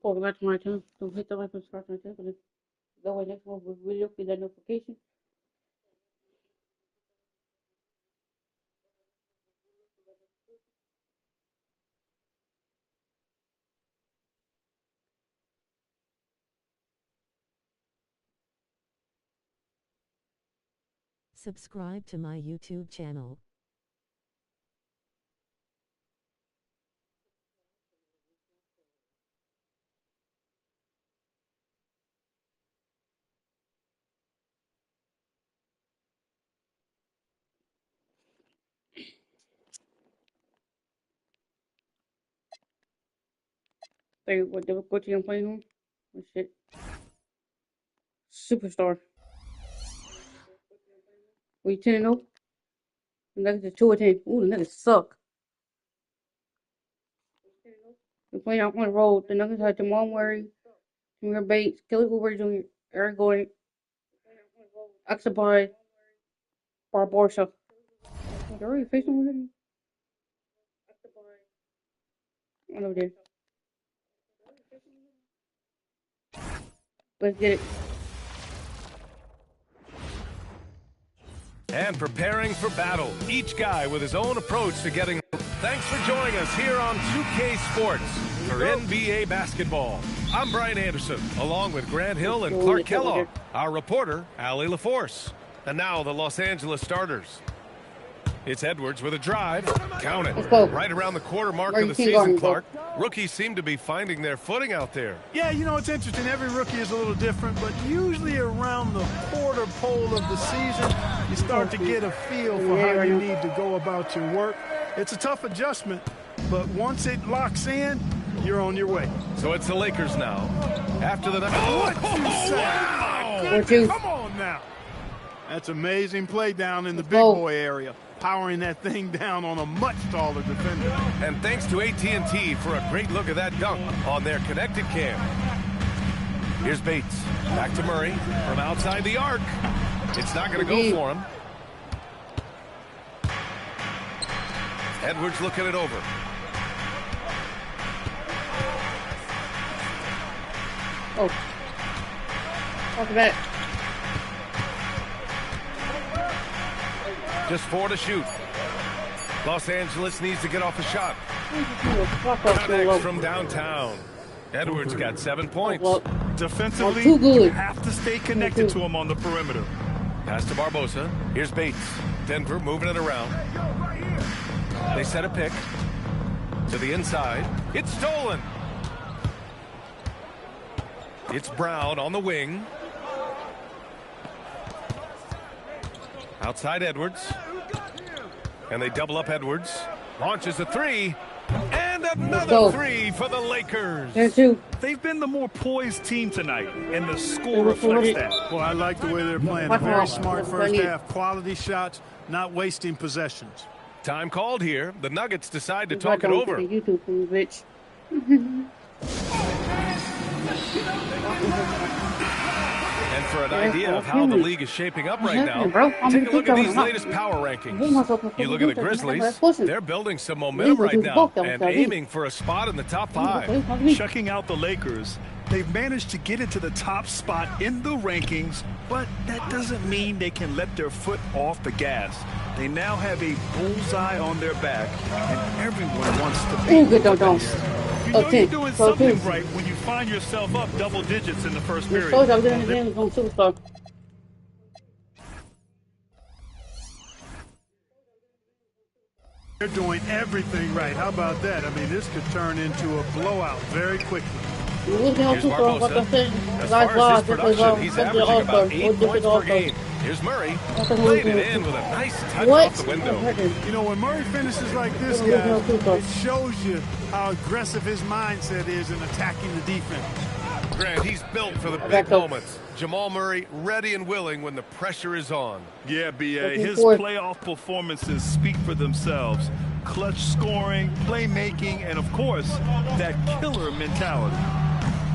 Welcome back to my channel. Don't hit the like and subscribe to my channel. That way next one video get that notification. Subscribe to my YouTube channel. Say what difficulty I'm playing on? Oh shit. Superstar. We 10-0. The Nuggets are 2-10. Ooh, the Nuggets suck. We're playing out on the road. The Nuggets had Jamal Murray, Tamir Bates, Kelly Oubre Jr., Eric Gordon, Axabay, Barbosa. They're already facing already. I know they. Let's get it. And preparing for battle, each guy with his own approach to getting. Thanks for joining us here on 2K Sports for NBA basketball. I'm Brian Anderson, along with Grant Hill and Clark Kellogg, our reporter, Allie LaForce. And now the Los Angeles starters. It's Edwards with a drive. Count it. Right around the quarter mark of the season, Clark. Rookies seem to be finding their footing out there. Yeah, you know, it's interesting. Every rookie is a little different, but usually around the quarter pole of the season, you start to get a feel for how you need to go about your work. It's a tough adjustment, but once it locks in, you're on your way. So it's the Lakers now. After the... What you say? Wow. Come on now. That's amazing play down in the big boy area. Powering that thing down on a much taller defender. And thanks to AT&T for a great look at that dunk on their connected cam. Here's Bates. Back to Murray from outside the arc. It's not going to go for him. Edwards looking it over. Oh. Off the bat. Just 4 to shoot. Los Angeles needs to get off a shot. Connects from downtown. Edwards got 7 points. Defensively, you have to stay connected to him on the perimeter. Pass to Barbosa. Here's Bates. Denver moving it around. They set a pick. To the inside. It's stolen. It's Brown on the wing. Outside Edwards. And they double up Edwards. Launches a 3. And another 3 for the Lakers. They've been the more poised team tonight, and the score reflects that. Well, I like the way they're playing. A very smart first half. Quality shots, not wasting possessions. Time called here. The Nuggets decide to talk it over. YouTube thing, bitch. And for an idea of how the league is shaping up right now, take a look at these latest power rankings. You look at the Grizzlies, they're building some momentum right now and aiming for a spot in the top 5. Checking out the Lakers, they've managed to get into the top spot in the rankings, but that doesn't mean they can let their foot off the gas. They now have a bullseye on their back, and everyone wants to be the best. You know you're doing something right when you find yourself up double digits in the first period. They're doing everything right. How about that? I mean, this could turn into a blowout very quickly. Here's Barbosa. As far as his production, he's averaging about 8 points per game. Here's Murray. Played it in with a nice touch off the window. You know, when Murray finishes like this, guy, it shows you how aggressive his mindset is in attacking the defense. Grant, he's built for the big moments. Jamal Murray ready and willing when the pressure is on. Yeah, B.A. His playoff performances speak for themselves. Clutch scoring, playmaking, and, of course, that killer mentality.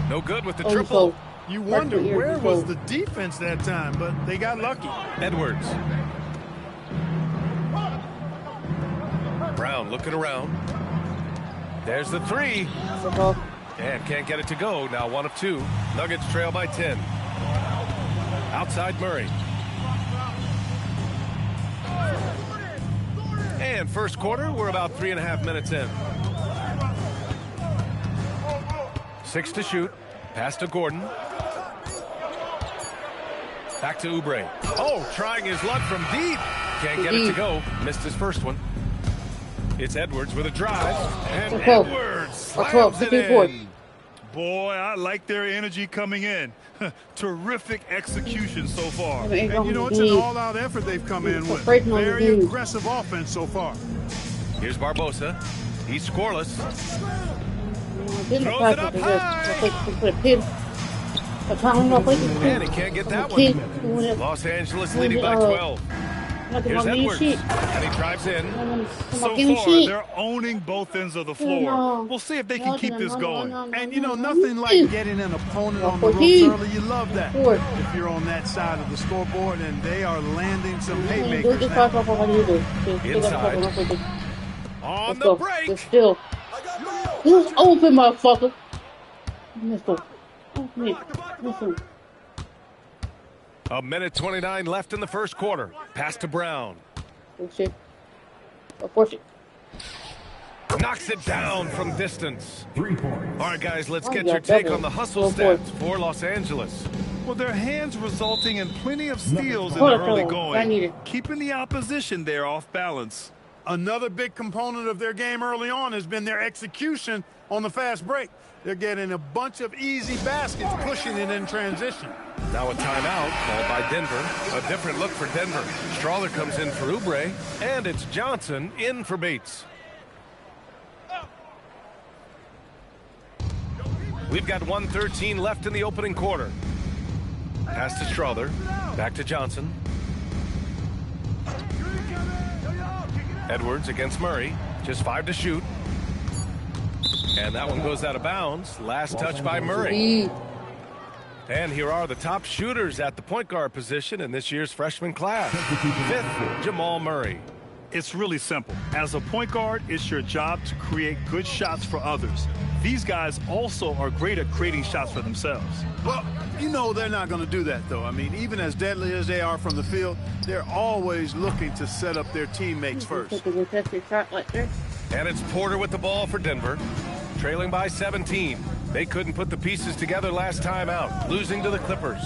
No good with the triple. You wonder where was the defense that time, but they got lucky. Edwards. Brown looking around. There's the 3. And can't get it to go. Now 1 of 2. Nuggets trail by 10. Outside Murray. And first quarter, we're about 3.5 minutes in. 6 to shoot. Pass to Gordon. Back to Oubre. Oh, trying his luck from deep. Can't get it to go. Missed his first one. It's Edwards with a drive. And Edwards slams it in. Boy, I like their energy coming in. Terrific execution so far. And you know, it's an all-out effort they've come in with. Very aggressive offense so far. Here's Barbosa. He's scoreless. Throws it up high. And he can't get that one. Los Angeles leading by 12. Here's Edwards, and he drives in. So far, they're owning both ends of the floor. We'll see if they can keep this going. And, you know, nothing like getting an opponent on the ropes early. You love that. If you're on that side of the scoreboard and they are landing some haymakers now. Inside. On the break. Still. Who's open, motherfucker? Missile. A minute 29 left in the first quarter. Pass to Brown. Knocks it down from distance. 3 points. All right, guys, let's get your take on the hustle stats for Los Angeles. Well, their hands resulting in plenty of steals in the early going, keeping the opposition there off balance. Another big component of their game early on has been their execution on the fast break. They're getting a bunch of easy baskets, pushing it in transition. Now a timeout called by Denver. A different look for Denver. Strawler comes in for Oubre, and it's Johnson in for Bates. We've got 1:13 left in the opening quarter. Pass to Strawler. Back to Johnson. Edwards against Murray. Just 5 to shoot. And that one goes out of bounds. Last touch by Murray. And here are the top shooters at the point guard position in this year's freshman class. 5th, Jamal Murray. It's really simple. As a point guard, it's your job to create good shots for others. These guys also are great at creating shots for themselves. Well, you know they're not going to do that, though. I mean, even as deadly as they are from the field, they're always looking to set up their teammates first. And it's Porter with the ball for Denver, trailing by 17. They couldn't put the pieces together last time out, losing to the Clippers.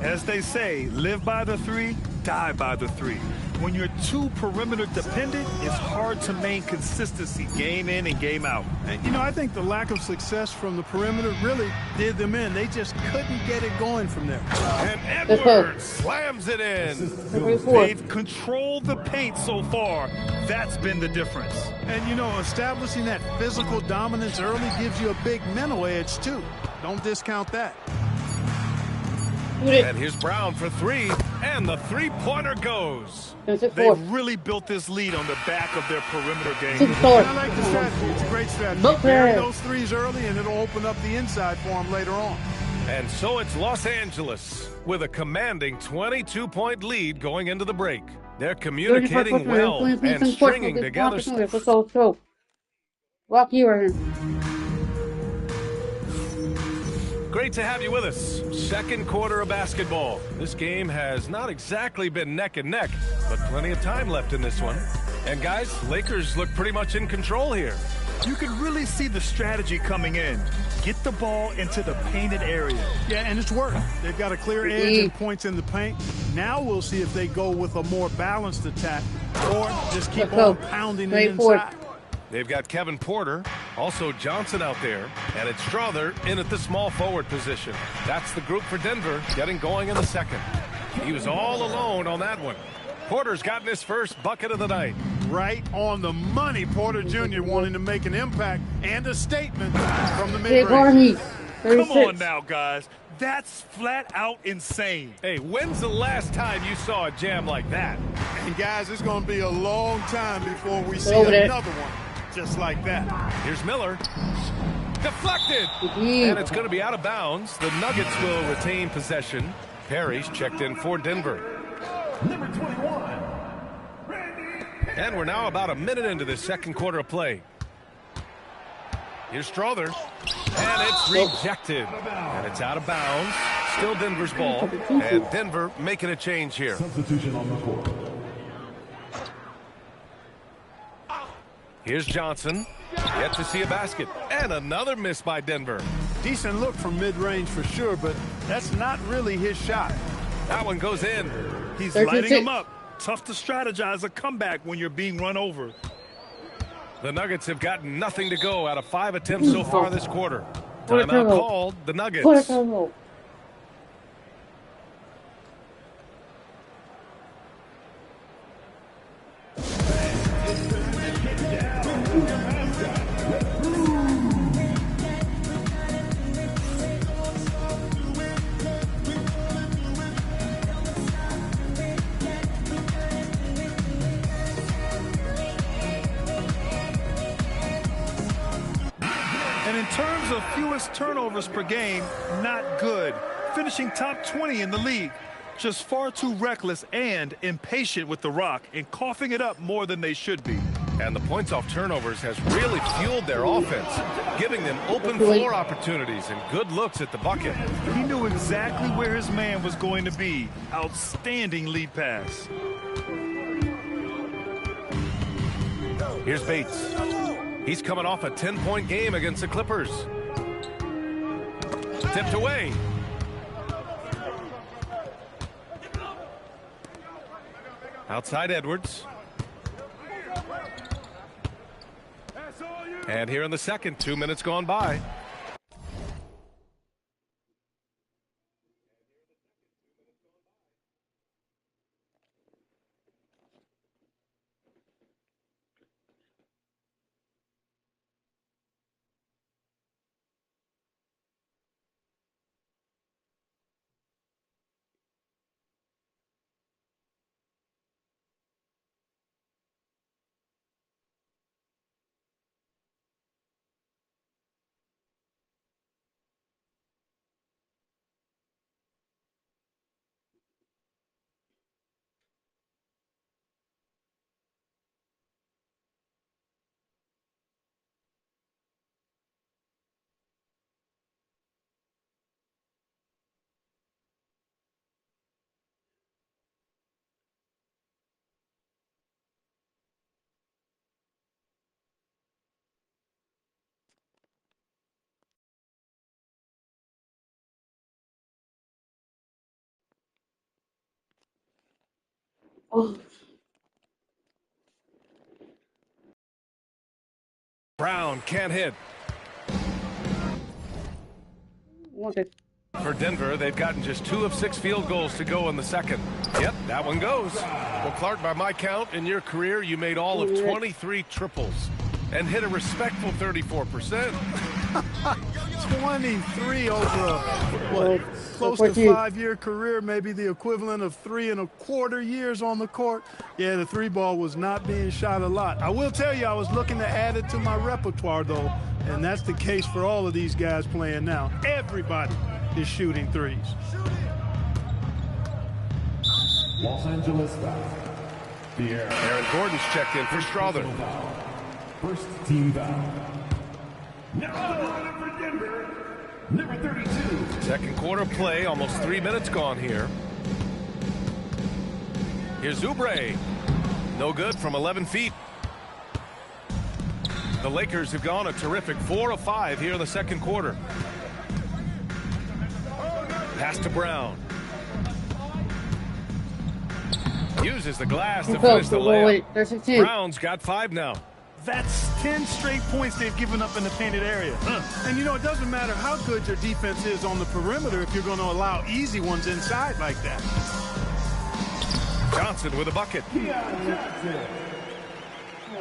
As they say, live by the 3, die by the 3. When you're too perimeter dependent, it's hard to maintain consistency game in and game out. And, you know, I think the lack of success from the perimeter really did them in. They just couldn't get it going from there. And Edwards slams it in. They've controlled the paint so far. That's been the difference. And, you know, establishing that physical dominance early gives you a big mental edge, too. Don't discount that. And here's Brown for 3, and the three-pointer goes. They've really built this lead on the back of their perimeter game. I like the strategy. It's a great strategy. Bury those threes early, and it'll open up the inside for them later on. And so it's Los Angeles with a commanding 22-point lead going into the break. They're communicating well and stringing together. Walk you in. Great to have you with us. Second quarter of basketball. This game has not exactly been neck and neck, but plenty of time left in this one. And guys, Lakers look pretty much in control here. You can really see the strategy coming in. Get the ball into the painted area. Yeah, and it's worked. They've got a clear edge and points in the paint. Now we'll see if they go with a more balanced attack or just keep on pounding it inside. They've got Kevin Porter, also Johnson out there, and it's Strawler in at the small forward position. That's the group for Denver getting going in the second. He was all alone on that one. Porter's gotten his first bucket of the night. Right on the money. Porter Jr. wanting to make an impact and a statement from the mid-range. Come on now, guys. That's flat out insane. Hey, when's the last time you saw a jam like that? And guys, it's going to be a long time before we see another one just like that. Here's Miller. Deflected. And it's going to be out of bounds. The Nuggets will retain possession. Perry's checked in for Denver. Number 21. And we're now about a minute into the second quarter of play. Here's Strother. And it's rejected. And it's out of bounds. Still Denver's ball. And Denver making a change here. Substitution on the court. Here's Johnson. Yet to see a basket. And another miss by Denver. Decent look from mid-range for sure, but that's not really his shot. That one goes in. He's lighting them up. Tough to strategize a comeback when you're being run over. The Nuggets have gotten nothing to go out of 5 attempts so far this quarter. Timeout called. The Nuggets. And in terms of fewest turnovers per game, not good. Finishing top 20 in the league. Just far too reckless and impatient with the rock and coughing it up more than they should be. And the points off turnovers has really fueled their offense, giving them open floor opportunities and good looks at the bucket. He knew exactly where his man was going to be. Outstanding lead pass. Here's Bates. He's coming off a 10-point game against the Clippers. Tipped away. Outside Edwards. And here in the second, 2 minutes gone by. Oh, Brown can't hit. okay. For Denver, they've gotten just 2 of 6 field goals to go in the second. Yep, that one goes. Well, Clark, by my count, in your career, you made all of 23 triples and hit a respectful 34%. 23 over what, close to 5-year career, maybe the equivalent of 3 1/4 years on the court. Yeah, the 3 ball was not being shot a lot. I will tell you, I was looking to add it to my repertoire, though, and that's the case for all of these guys playing now. Everybody is shooting threes. Los Angeles foul. Aaron Gordon's checked in for Strother. First team foul. Now for Denver, number 32. Second quarter play, almost 3 minutes gone here. Here's Oubre. No good from 11 feet. The Lakers have gone a terrific 4 of 5 here in the second quarter. Pass to Brown. Uses the glass to finish the layup. Brown's got 5 now. That's 10 straight points they've given up in the painted area. And, you know, it doesn't matter how good your defense is on the perimeter if you're going to allow easy ones inside like that. Johnson with a bucket.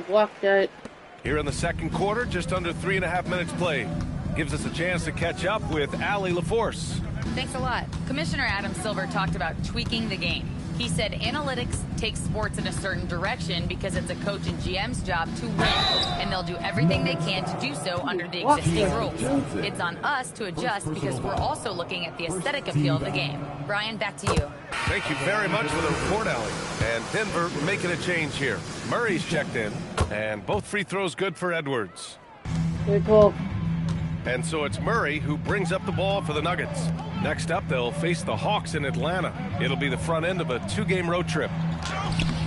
Block that. Here in the second quarter, just under 3.5 minutes played. Gives us a chance to catch up with Allie LaForce. Thanks a lot. Commissioner Adam Silver talked about tweaking the game. He said analytics takes sports in a certain direction because it's a coach and GM's job to win, and they'll do everything they can to do so under the existing rules. It's on us to adjust because we're also looking at the aesthetic appeal of the game. Brian, back to you. Thank you very much for the report, Allie. And Denver making a change here. Murray's checked in, and both free throws good for Edwards. Good ball. And so it's Murray who brings up the ball for the Nuggets. Next up, they'll face the Hawks in Atlanta. It'll be the front end of a 2-game road trip.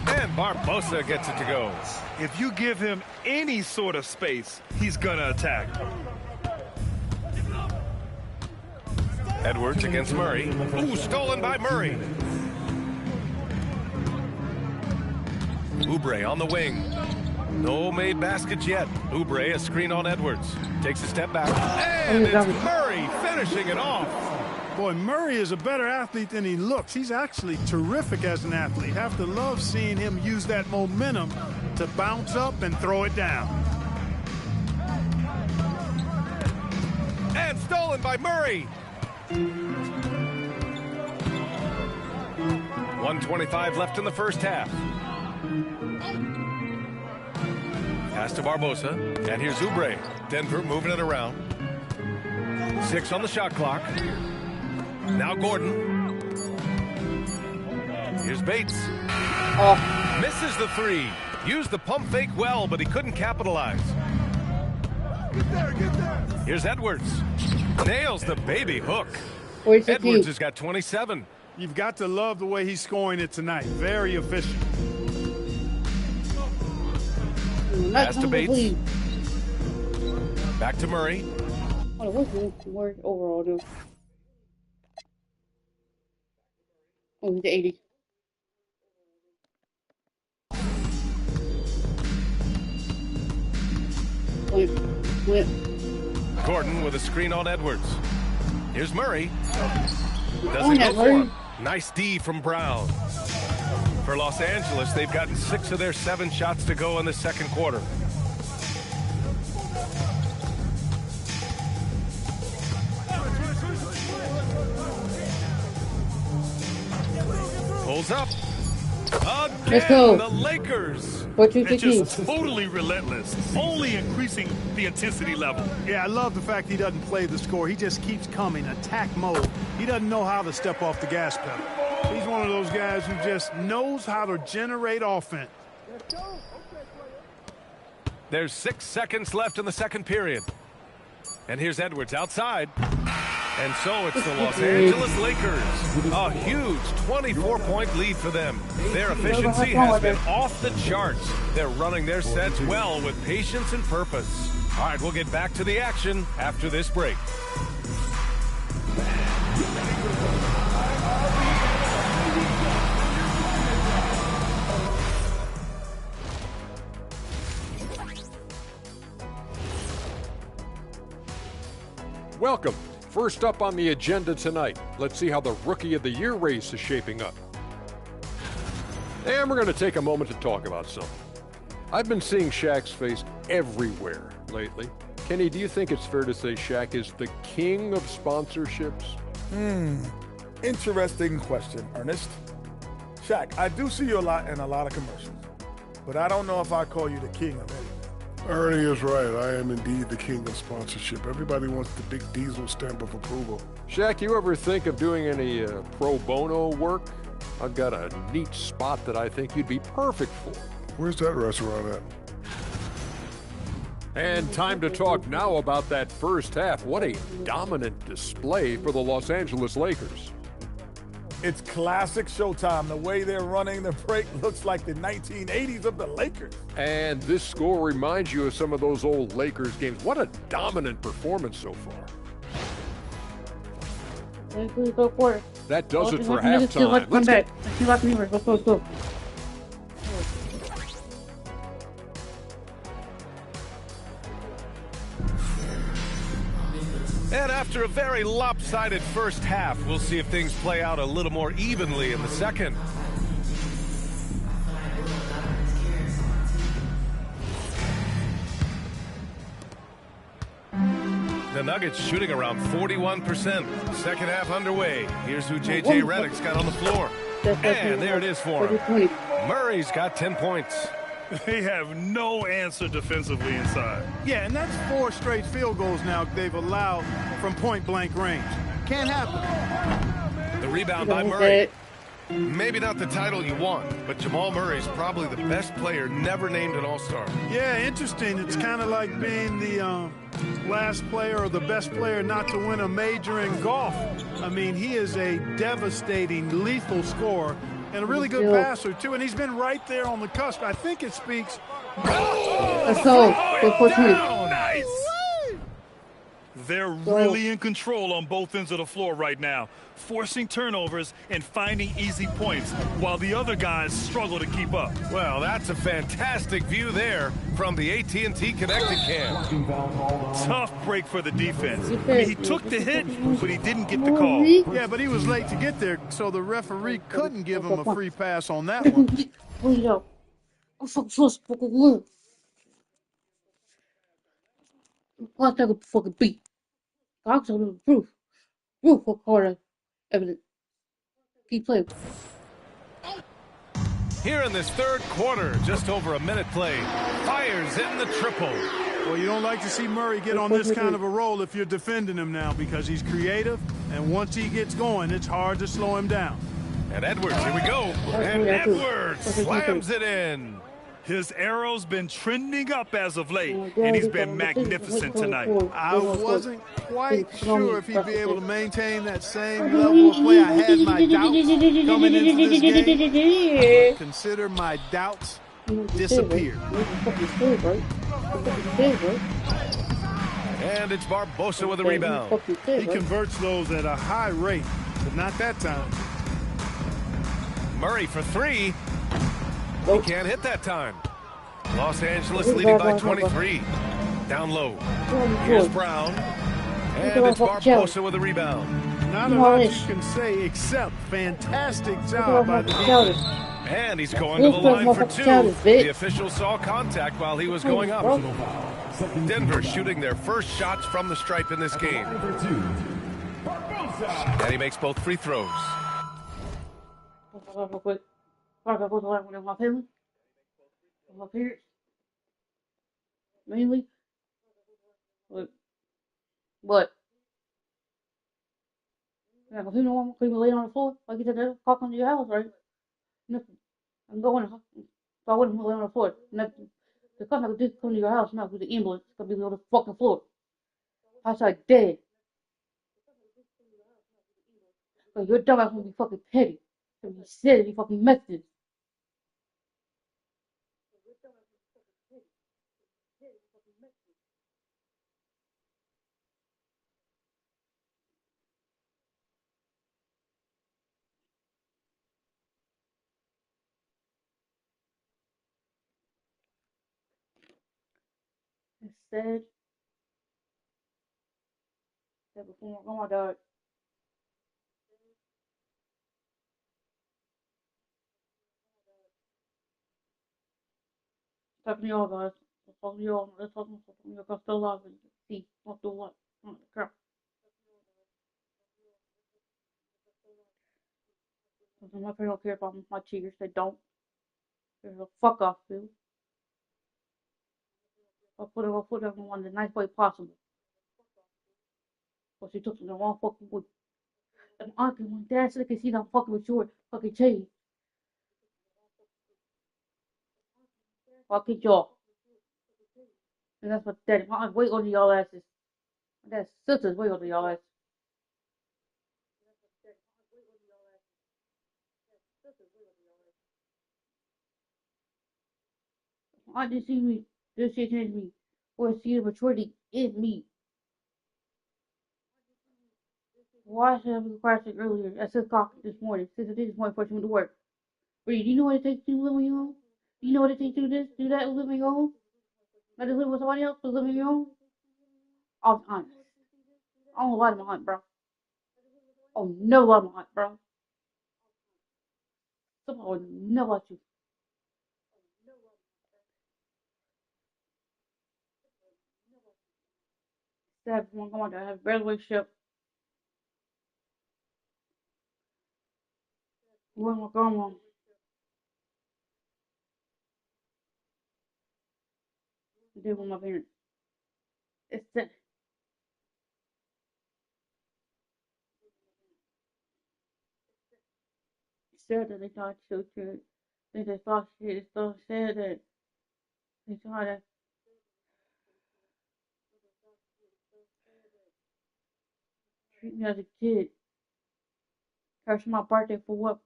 And Barbosa gets it to go. If you give him any sort of space, he's going to attack. Edwards against Murray. Ooh, stolen by Murray. Oubre on the wing. No made baskets yet. Oubre, a screen on Edwards. Takes a step back. And it's Murray finishing it off. Boy, Murray is a better athlete than he looks. He's actually terrific as an athlete. Have to love seeing him use that momentum to bounce up and throw it down. And stolen by Murray. 1:25 left in the first half. Pass to Barbosa. And here's Oubre. Denver moving it around. 6 on the shot clock. Now Gordon. Here's Bates. Misses the 3. Used the pump fake well, but he couldn't capitalize. Here's Edwards. Nails the baby hook. Edwards has got 27. You've got to love the way he's scoring it tonight. Very efficient. Pass to Bates. Back to Murray. What's the word overall, though? Oh, he's 80. Gordon with a screen on Edwards. Here's Murray. Doesn't go for him. Nice D from Brown. For Los Angeles, they've gotten 6 of their 7 shots to go in the second quarter. Pulls up. Let's go. Again, the Lakers. They're just totally relentless, only increasing the intensity level. Yeah, I love the fact he doesn't play the score. He just keeps coming, attack mode. He doesn't know how to step off the gas pedal. He's one of those guys who just knows how to generate offense. There's 6 seconds left in the second period. And here's Edwards outside. And so it's the Los Angeles Lakers. A huge 24-point lead for them. Their efficiency has been off the charts. They're running their sets well with patience and purpose. All right, we'll get back to the action after this break. Welcome. First up on the agenda tonight, let's see how the Rookie of the Year race is shaping up. And we're going to take a moment to talk about something. I've been seeing Shaq's face everywhere lately. Kenny, do you think it's fair to say Shaq is the king of sponsorships? Interesting question, Ernest. Shaq, I do see you a lot in a lot of commercials, but I don't know if I call you the king of anything. Ernie is right. I am indeed the king of sponsorship. Everybody wants the big diesel stamp of approval. Shaq, you ever think of doing any pro bono work? I've got a neat spot that I think you'd be perfect for. Where's that restaurant at? And time to talk now about that first half. What a dominant display for the Los Angeles Lakers. It's classic Showtime. The way they're running the break looks like the 1980s of the Lakers. And this score reminds you of some of those old Lakers games. What a dominant performance so far. Go for it. That does it for halftime. Let's back. Let's go. And after a very lopsided first half, we'll see if things play out a little more evenly in the second. The Nuggets shooting around 41%. Second half underway. Here's who J.J. Redick's got on the floor. And there it is for him. Murray's got 10 points. They have no answer defensively inside. Yeah, and that's 4 straight field goals now they've allowed from point-blank range. Can't happen. The rebound by Murray. Maybe not the title you want, but Jamal Murray's probably the best player never named an All-Star. Yeah, interesting. It's kind of like being the last player or the best player not to win a major in golf. I mean, he is a devastating, lethal scorer and a really good passer, too. And he's been right there on the cusp. I think it speaks. Let's go. Nice. They're really in control on both ends of the floor right now, forcing turnovers and finding easy points while the other guys struggle to keep up. Well, that's a fantastic view there from the AT&T Connected Cam. Tough break for the defense. I mean, he took the hit, but he didn't get the call. Yeah, but he was late to get there, so the referee couldn't give him a free pass on that one. Let's take a fucking beat. Cox on the proof. Proof for quarter evidence. Keep playing. Here in this third quarter, just over a minute played, fires in the triple. Well, you don't like to see Murray get on this kind of a roll if you're defending him now because he's creative, and once he gets going, it's hard to slow him down. And Edwards, here we go. And Edwards slams it in. His arrow's been trending up as of late, and he's been magnificent tonight. I wasn't quite sure if he'd be able to maintain that same level of play. I had my doubts coming into this game, but consider my doubts disappeared. And it's Barbosa with a rebound. He converts those at a high rate, but not that time. Murray for three. He can't hit that time. Los Angeles leading by 23. Down low. Here's Brown. And it's Barbosa with a rebound. Not a lot you can say except fantastic job by the defense. And he's going to the line for two. The official saw contact while he was going up. Denver shooting their first shots from the stripe in this game. And he makes both free throws. My parents, mainly, but yeah, if you know I'm going to lay on the floor, like you said, they'll cock onto your house, right? Nothing. I'm going, so I wouldn't lay on the floor. Nothing. The cops could just come to your house now with the ambulance. It's going to be on the fucking floor. Outside dead. Like, your dumbass going to be fucking petty. So you said it, you fucking messed it. Instead, that before my grandma died, talking to y'all guys, talking to y'all, let's talk to y'all guys still alive and see what's the what, crap. My parents don't care about my tears, they don't. They're the fuck off, dude. I'll put it on the nice way possible. But she took it the wrong fucking way. And my uncle, my dad said they can see that I'm fucking with your fucking chain. I'll kick y'all. And that's what daddy, my aunt wait on y'all asses. My dad's sisters wait on y'all asses. My aunt didn't see me, didn't see it in me, or see the maturity in me. Why should I have crashing earlier at 6 o'clock this morning? 6 o'clock this morning before she went to work. But do you know what it takes to live on your own? Do you know what it takes to do this, do that, live on your own? Not just live with somebody else, but live on your own? I'll be honest. I don't lie to my aunt, bro. Oh, no lie to my aunt, bro. Somebody would never let you. Sad for my grandma to have a better relationship with my grandma. Did with my parents. It's sad. It's sad that they thought so good. They thought shit. It's so sad that they thought that Treat me as a kid. Curse my birthday for what?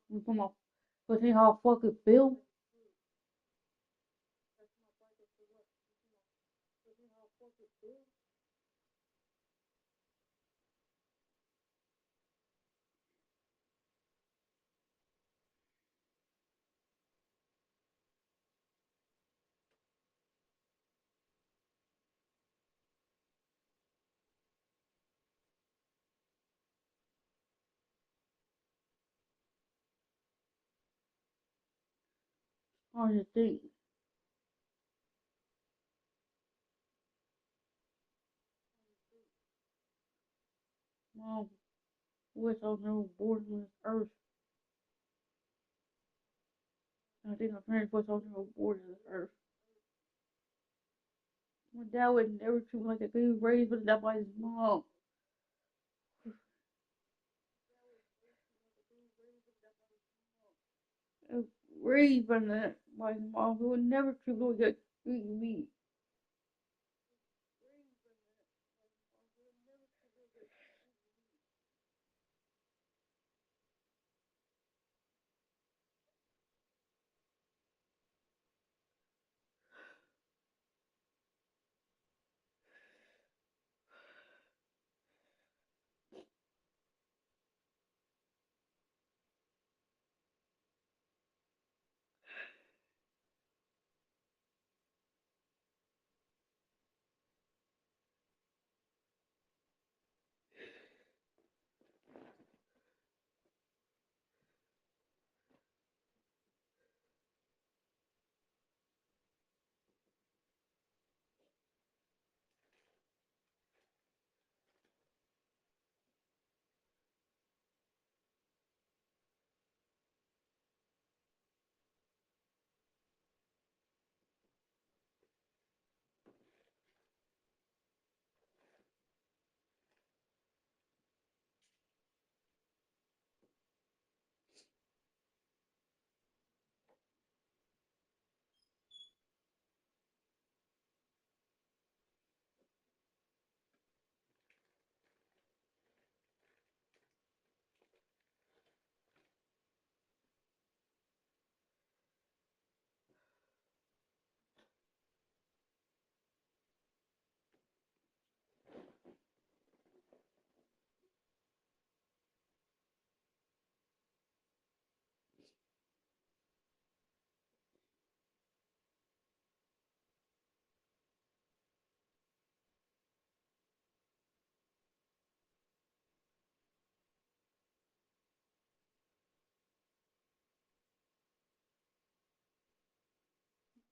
For saying how I fucking feel? Hard to think. Mom, wish I was never born on this earth. I think my parents wish I was never born on this earth. My dad would never treat me like that. He was raised with that by his mom. I was raised by that by his mom. He would never treat me like that. Treat me.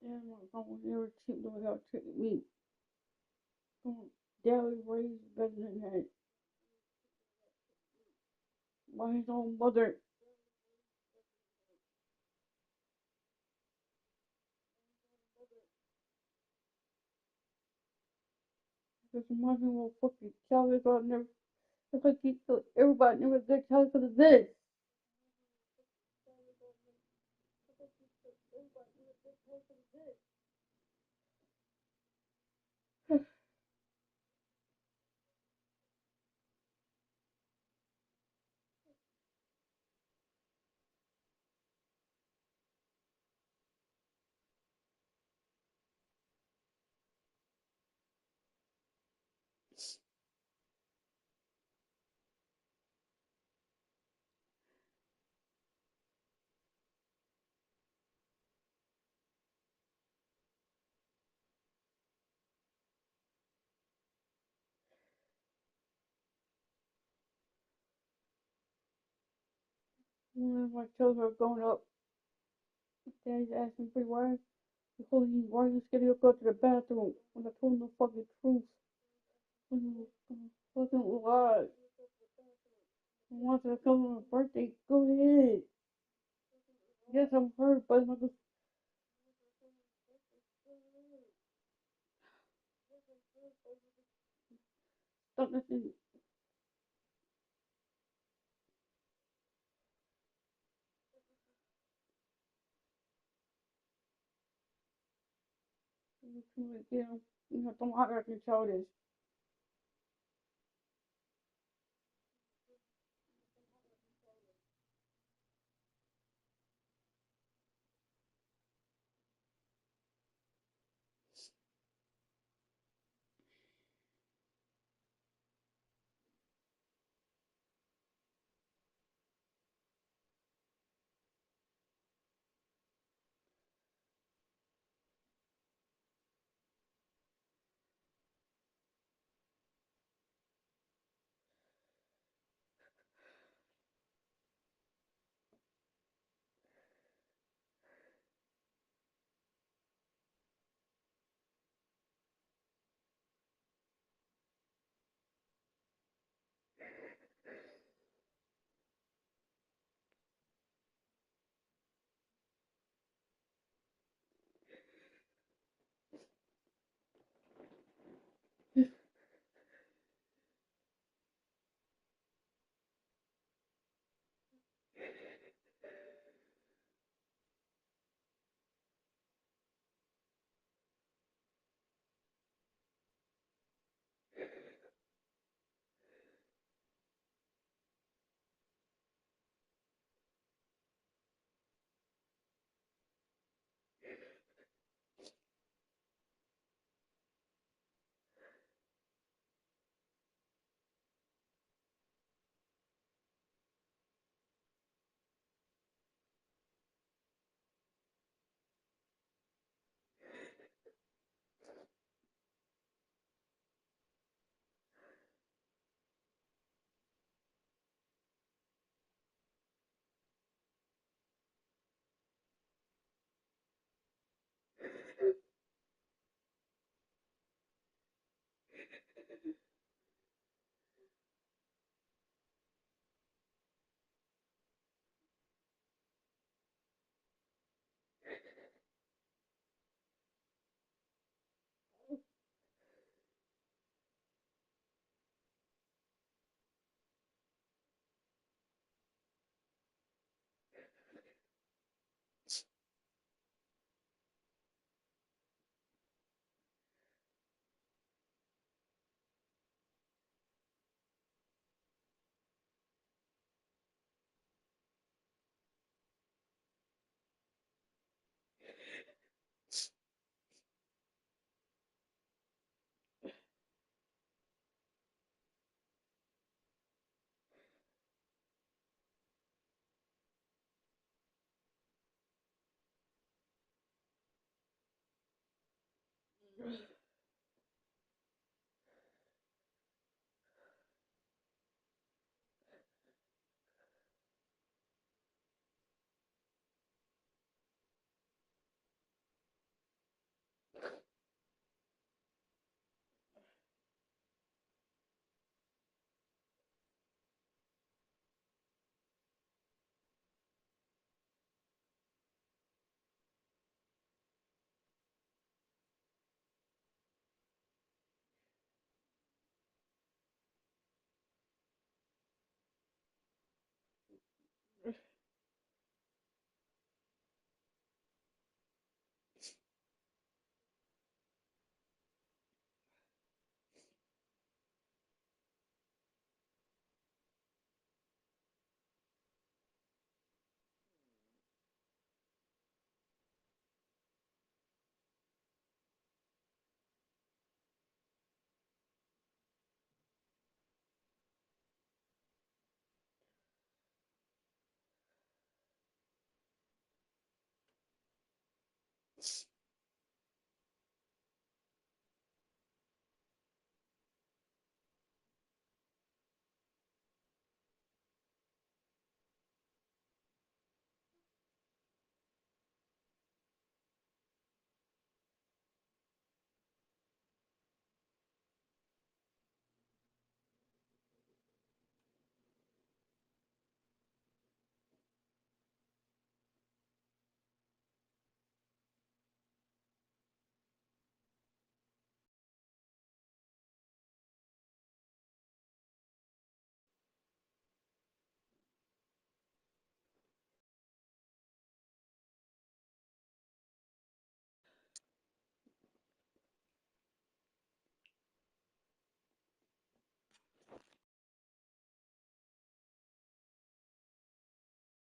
Dad, my mom would never treat me like how treated me. Dad was raised better than that by his own mother. Because my mom will fucking tell me about never. It's like he told everybody never good child because of this. When my children are growing up, Daddy's asking me why are you scared to go to the bathroom when I told him the fucking truth? When you fucking lied. And once I come on my birthday, go ahead. Yes, I'm hurt, but I'm not gonna stop nothing. You know, don't act like you're childish.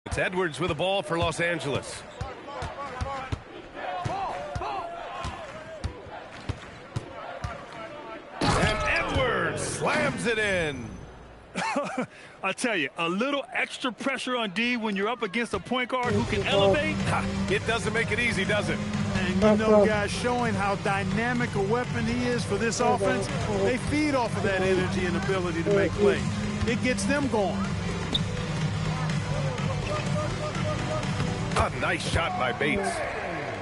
It's Edwards with the ball for Los Angeles. And Edwards slams it in. I tell you, a little extra pressure on D when you're up against a point guard who can elevate. It doesn't make it easy, does it? And you know, guys, showing how dynamic a weapon he is for this offense, they feed off of that energy and ability to make plays. It gets them going. A nice shot by Bates.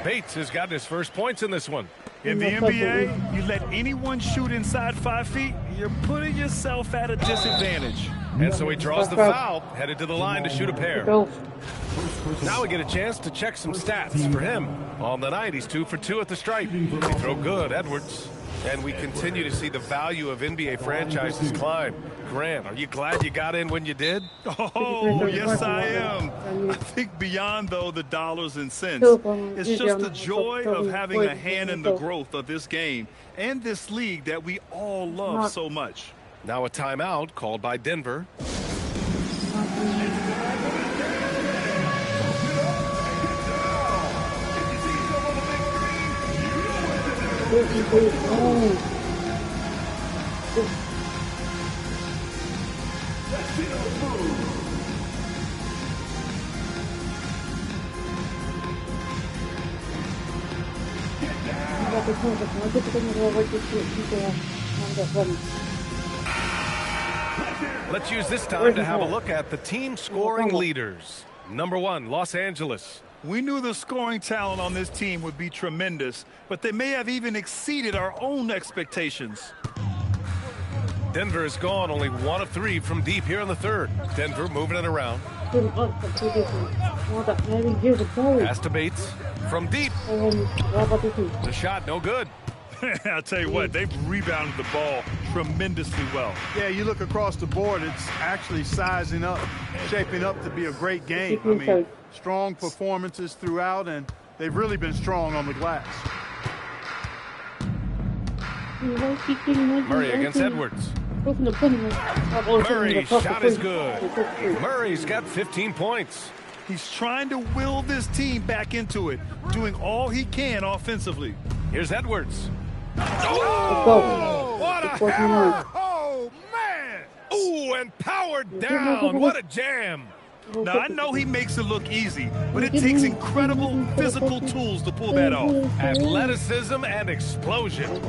Bates has gotten his first points in this one. In the NBA, you let anyone shoot inside 5 feet, you're putting yourself at a disadvantage. And so he draws the foul, headed to the line to shoot a pair. Now we get a chance to check some stats for him. On the night, he's 2 for 2 at the stripe. He throw good, Edwards. And we continue to see the value of NBA franchises climb. Grant, are you glad you got in when you did? Oh, yes, I am. I think beyond, though, the dollars and cents, it's just the joy of having a hand in the growth of this game and this league that we all love so much. Now a timeout called by Denver. Let's use this time to have a look at the team scoring leaders. Number 1, Los Angeles. We knew the scoring talent on this team would be tremendous, but they may have even exceeded our own expectations. Denver has gone only 1 of 3 from deep here in the third. Denver moving it around. Pass to Bates from deep. The shot no good. I'll tell you what, they've rebounded the ball tremendously well. Yeah, you look across the board, it's actually sizing up, shaping up to be a great game. I mean, strong performances throughout, and they've really been strong on the glass. Murray against Edwards. Murray's shot is good. Murray's got 15 points. He's trying to will this team back into it, doing all he can offensively. Here's Edwards. Oh, what a hammer! Oh, man! Ooh, and powered down. What a jam! Now, I know he makes it look easy, but it takes incredible physical tools to pull that off. Athleticism and explosion.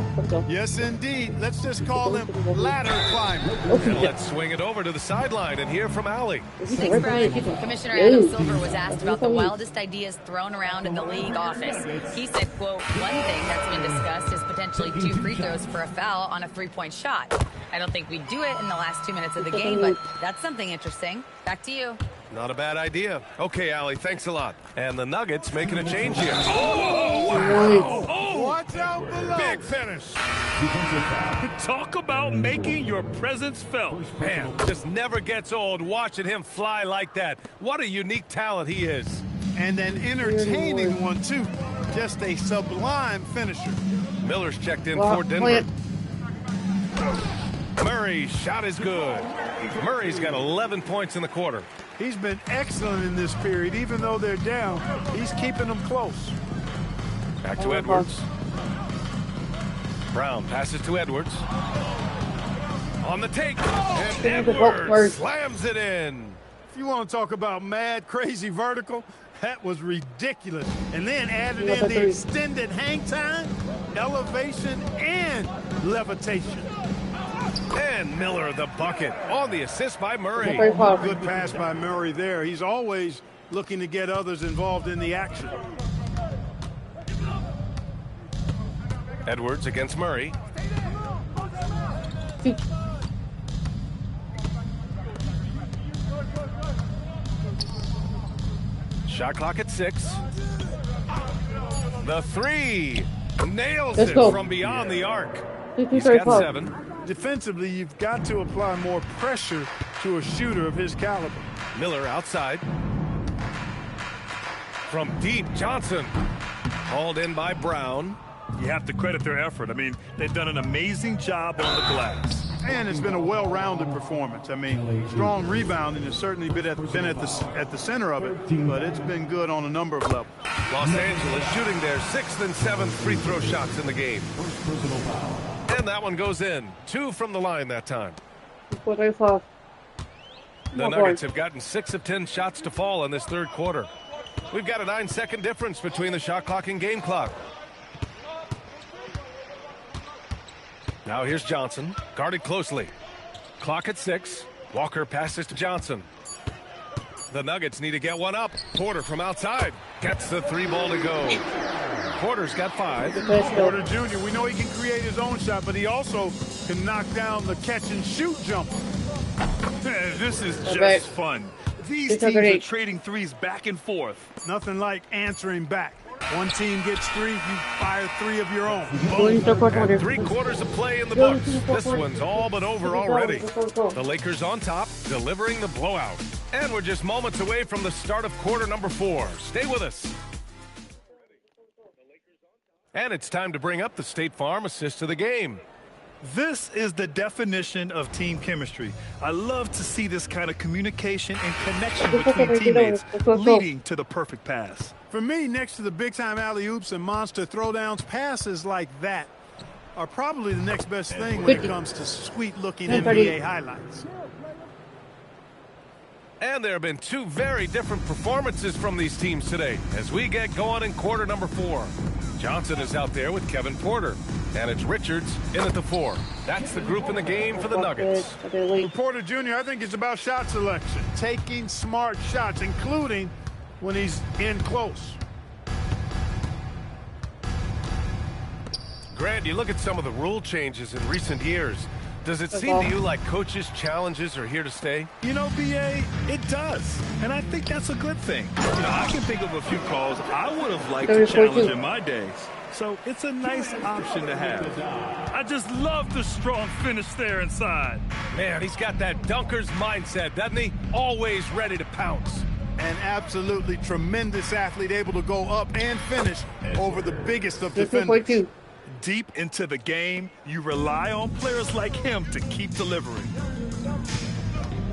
Yes, indeed. Let's just call him ladder climber. And let's swing it over to the sideline and hear from Allie. Thanks, Brian. Commissioner Adam Silver was asked about the wildest ideas thrown around in the league office. He said, quote, one thing that's been discussed is potentially 2 free throws for a foul on a 3-point shot. I don't think we'd do it in the last 2 minutes of the game, but that's something interesting. Back to you. Not a bad idea. Okay, Allie, thanks a lot. And the Nuggets making a change here. Oh, wow. Oh, watch out below. Big finish. Talk about making your presence felt. Man, just never gets old watching him fly like that. What a unique talent he is. And an entertaining one, too. Just a sublime finisher. Miller's checked in for Denver. Murray's shot is good. Murray's got 11 points in the quarter. He's been excellent in this period. Even though they're down, he's keeping them close. Back to Edwards. Brown passes to Edwards. On the take. And Edwards slams it in. If you want to talk about mad, crazy vertical, that was ridiculous. And then added in the extended hang time, elevation, and levitation. And Miller the bucket on the assist by Murray. Good pass by Murray there. He's always looking to get others involved in the action. Edwards against Murray. Shot clock at 6. The 3 nails it from beyond the arc. He's got 7. Defensively, you've got to apply more pressure to a shooter of his caliber. Miller outside. From deep, Johnson. Hauled in by Brown. You have to credit their effort. I mean, they've done an amazing job on the glass. And it's been a well-rounded performance. I mean, strong rebounding has certainly been at the center of it, but it's been good on a number of levels. Los Angeles shooting their 6th and 7th free throw shots in the game. And that one goes in. 2 from the line that time. The Nuggets have gotten 6 of 10 shots to fall in this third quarter. We've got a 9-second difference between the shot clock and game clock. Now here's Johnson, guarded closely. Clock at 6. Walker passes to Johnson. The Nuggets need to get one up. Porter from outside gets the 3 ball to go. Porter's got 5. Porter Jr., we know he can create his own shot, but he also can knock down the catch and shoot jumper. This is just fun. These teams are trading threes back and forth. Nothing like answering back. One team gets 3, you fire 3 of your own. And 3 quarters of play in the books. This one's all but over already. The Lakers on top, delivering the blowout. And we're just moments away from the start of quarter number 4. Stay with us. And it's time to bring up the State Farm assist of the game. This is the definition of team chemistry. I love to see this kind of communication and connection between teammates, leading to the perfect pass. For me, next to the big-time alley-oops and monster throwdowns, passes like that are probably the next best thing when it comes to sweet-looking NBA highlights. And there have been 2 very different performances from these teams today as we get going in quarter number 4. Johnson is out there with Kevin Porter. And it's Richards in at the 4. That's the group in the game for the Nuggets. For Porter Jr., I think it's about shot selection. Taking smart shots, including when he's in close. Grant, you look at some of the rule changes in recent years. Does it seem to you like coaches' challenges are here to stay? You know, BA, it does. And I think that's a good thing. You know, I can think of a few calls I would have liked to challenge in my days. So it's a nice option to have. I just love the strong finish there inside. Man, he's got that dunker's mindset, doesn't he? Always ready to pounce. An absolutely tremendous athlete, able to go up and finish over the biggest of defenders. Deep into the game, you rely on players like him to keep delivering.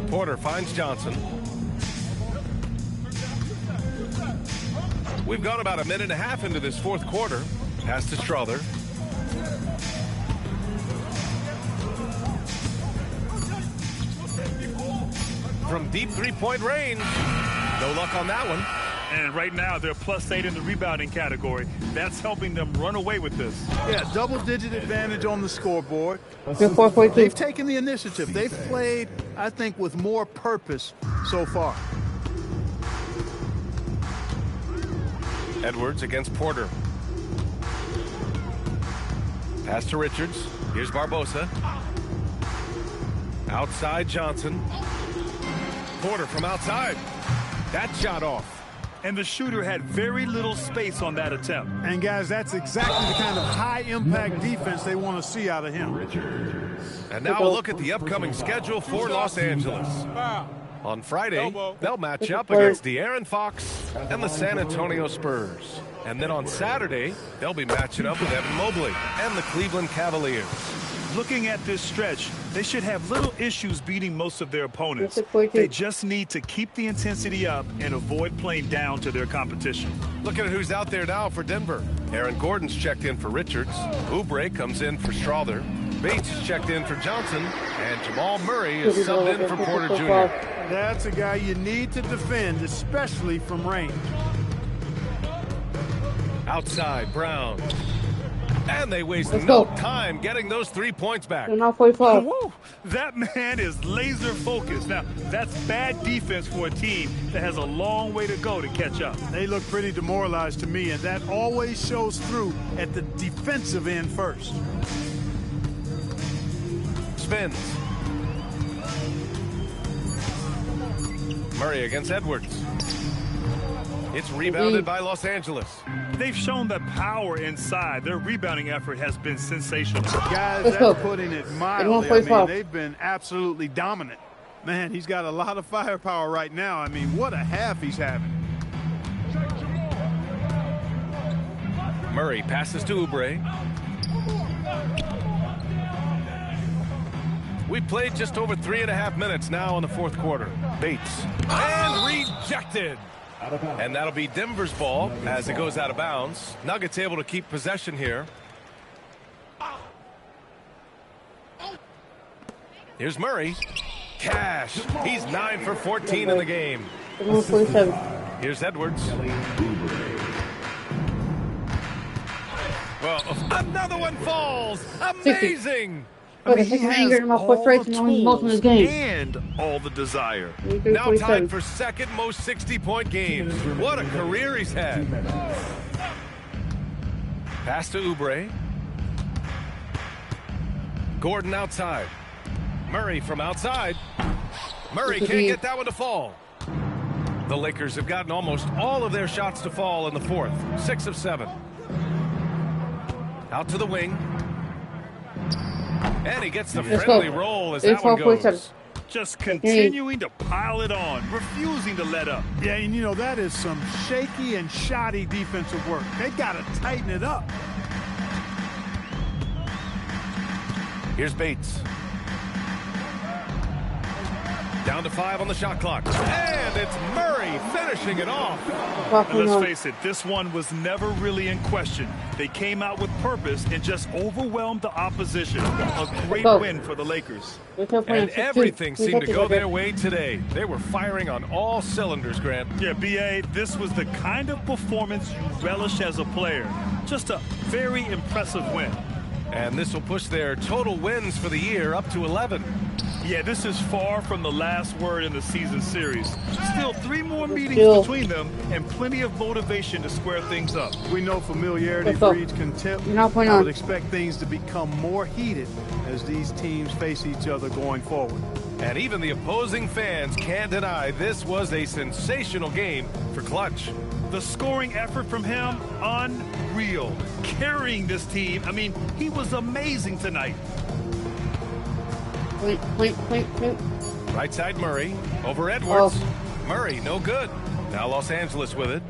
Porter finds Johnson. We've gone about a minute and a half into this fourth quarter. Pass to Strother. From deep three-point range. No luck on that one. And right now, they're +8 in the rebounding category. That's helping them run away with this. Yeah, double-digit advantage on the scoreboard. They've taken the initiative. They've played, I think, with more purpose so far. Edwards against Porter. Pass to Richards. Here's Barbosa. Outside Johnson. Porter from outside. That shot off. And the shooter had very little space on that attempt. And, guys, that's exactly the kind of high-impact defense they want to see out of him. And now we'll look at the upcoming schedule for Los Angeles. On Friday, they'll match up against De'Aaron Fox and the San Antonio Spurs. And then on Saturday, they'll be matching up with Evan Mobley and the Cleveland Cavaliers. Looking at this stretch, they should have little issues beating most of their opponents. They just need to keep the intensity up and avoid playing down to their competition. Look at who's out there now for Denver. Aaron Gordon's checked in for Richards. Oubre comes in for Strother. Bates is checked in for Johnson. And Jamal Murray is subbed in for Porter Jr. That's a guy you need to defend, especially from range. Outside, Brown. And they waste no time getting those 3 points back. Whoa, that man is laser focused. Now, that's bad defense for a team that has a long way to go to catch up. They look pretty demoralized to me, and that always shows through at the defensive end first. Spins. Murray against Edwards. It's rebounded by Los Angeles. They've shown the power inside. Their rebounding effort has been sensational. Guys, that's putting it mildly. I mean, they've been absolutely dominant. Man, he's got a lot of firepower right now. I mean, what a half he's having. Murray passes to Oubre. We played just over 3.5 minutes now in the fourth quarter. Bates. And rejected. And that'll be Denver's ball as it goes out of bounds. Nuggets able to keep possession here. Here's Murray. Cash. He's 9 for 14 in the game. Here's Edwards. Well, another one falls. Amazing. I mean, he has all the tools and all the desire. Now tied for second most 60-point games. What a career he's had. Pass to Oubre. Gordon outside. Murray from outside. Murray can't get that one to fall. The Lakers have gotten almost all of their shots to fall in the fourth. 6 of 7. Out to the wing. And he gets the friendly roll as that one goes. Just continuing to pile it on, refusing to let up. Yeah, and you know, that is some shaky and shoddy defensive work. They got to tighten it up. Here's Bates. Down to 5 on the shot clock. And it's Murray finishing it off. And let's face it, this one was never really in question. They came out with purpose and just overwhelmed the opposition. A great win for the Lakers. And everything seemed to go their way today. They were firing on all cylinders, Grant. Yeah, B.A., this was the kind of performance you relish as a player. Just a very impressive win. And this will push their total wins for the year up to 11. Yeah, this is far from the last word in the season series. Still 3 more meetings between them and plenty of motivation to square things up. We know familiarity breeds contempt. I would expect things to become more heated as these teams face each other going forward. And even the opposing fans can't deny this was a sensational game for Clutch. The scoring effort from him, unreal. Carrying this team, I mean, he was amazing tonight. Right side Murray over Edwards. Murray, no good. Now Los Angeles with it.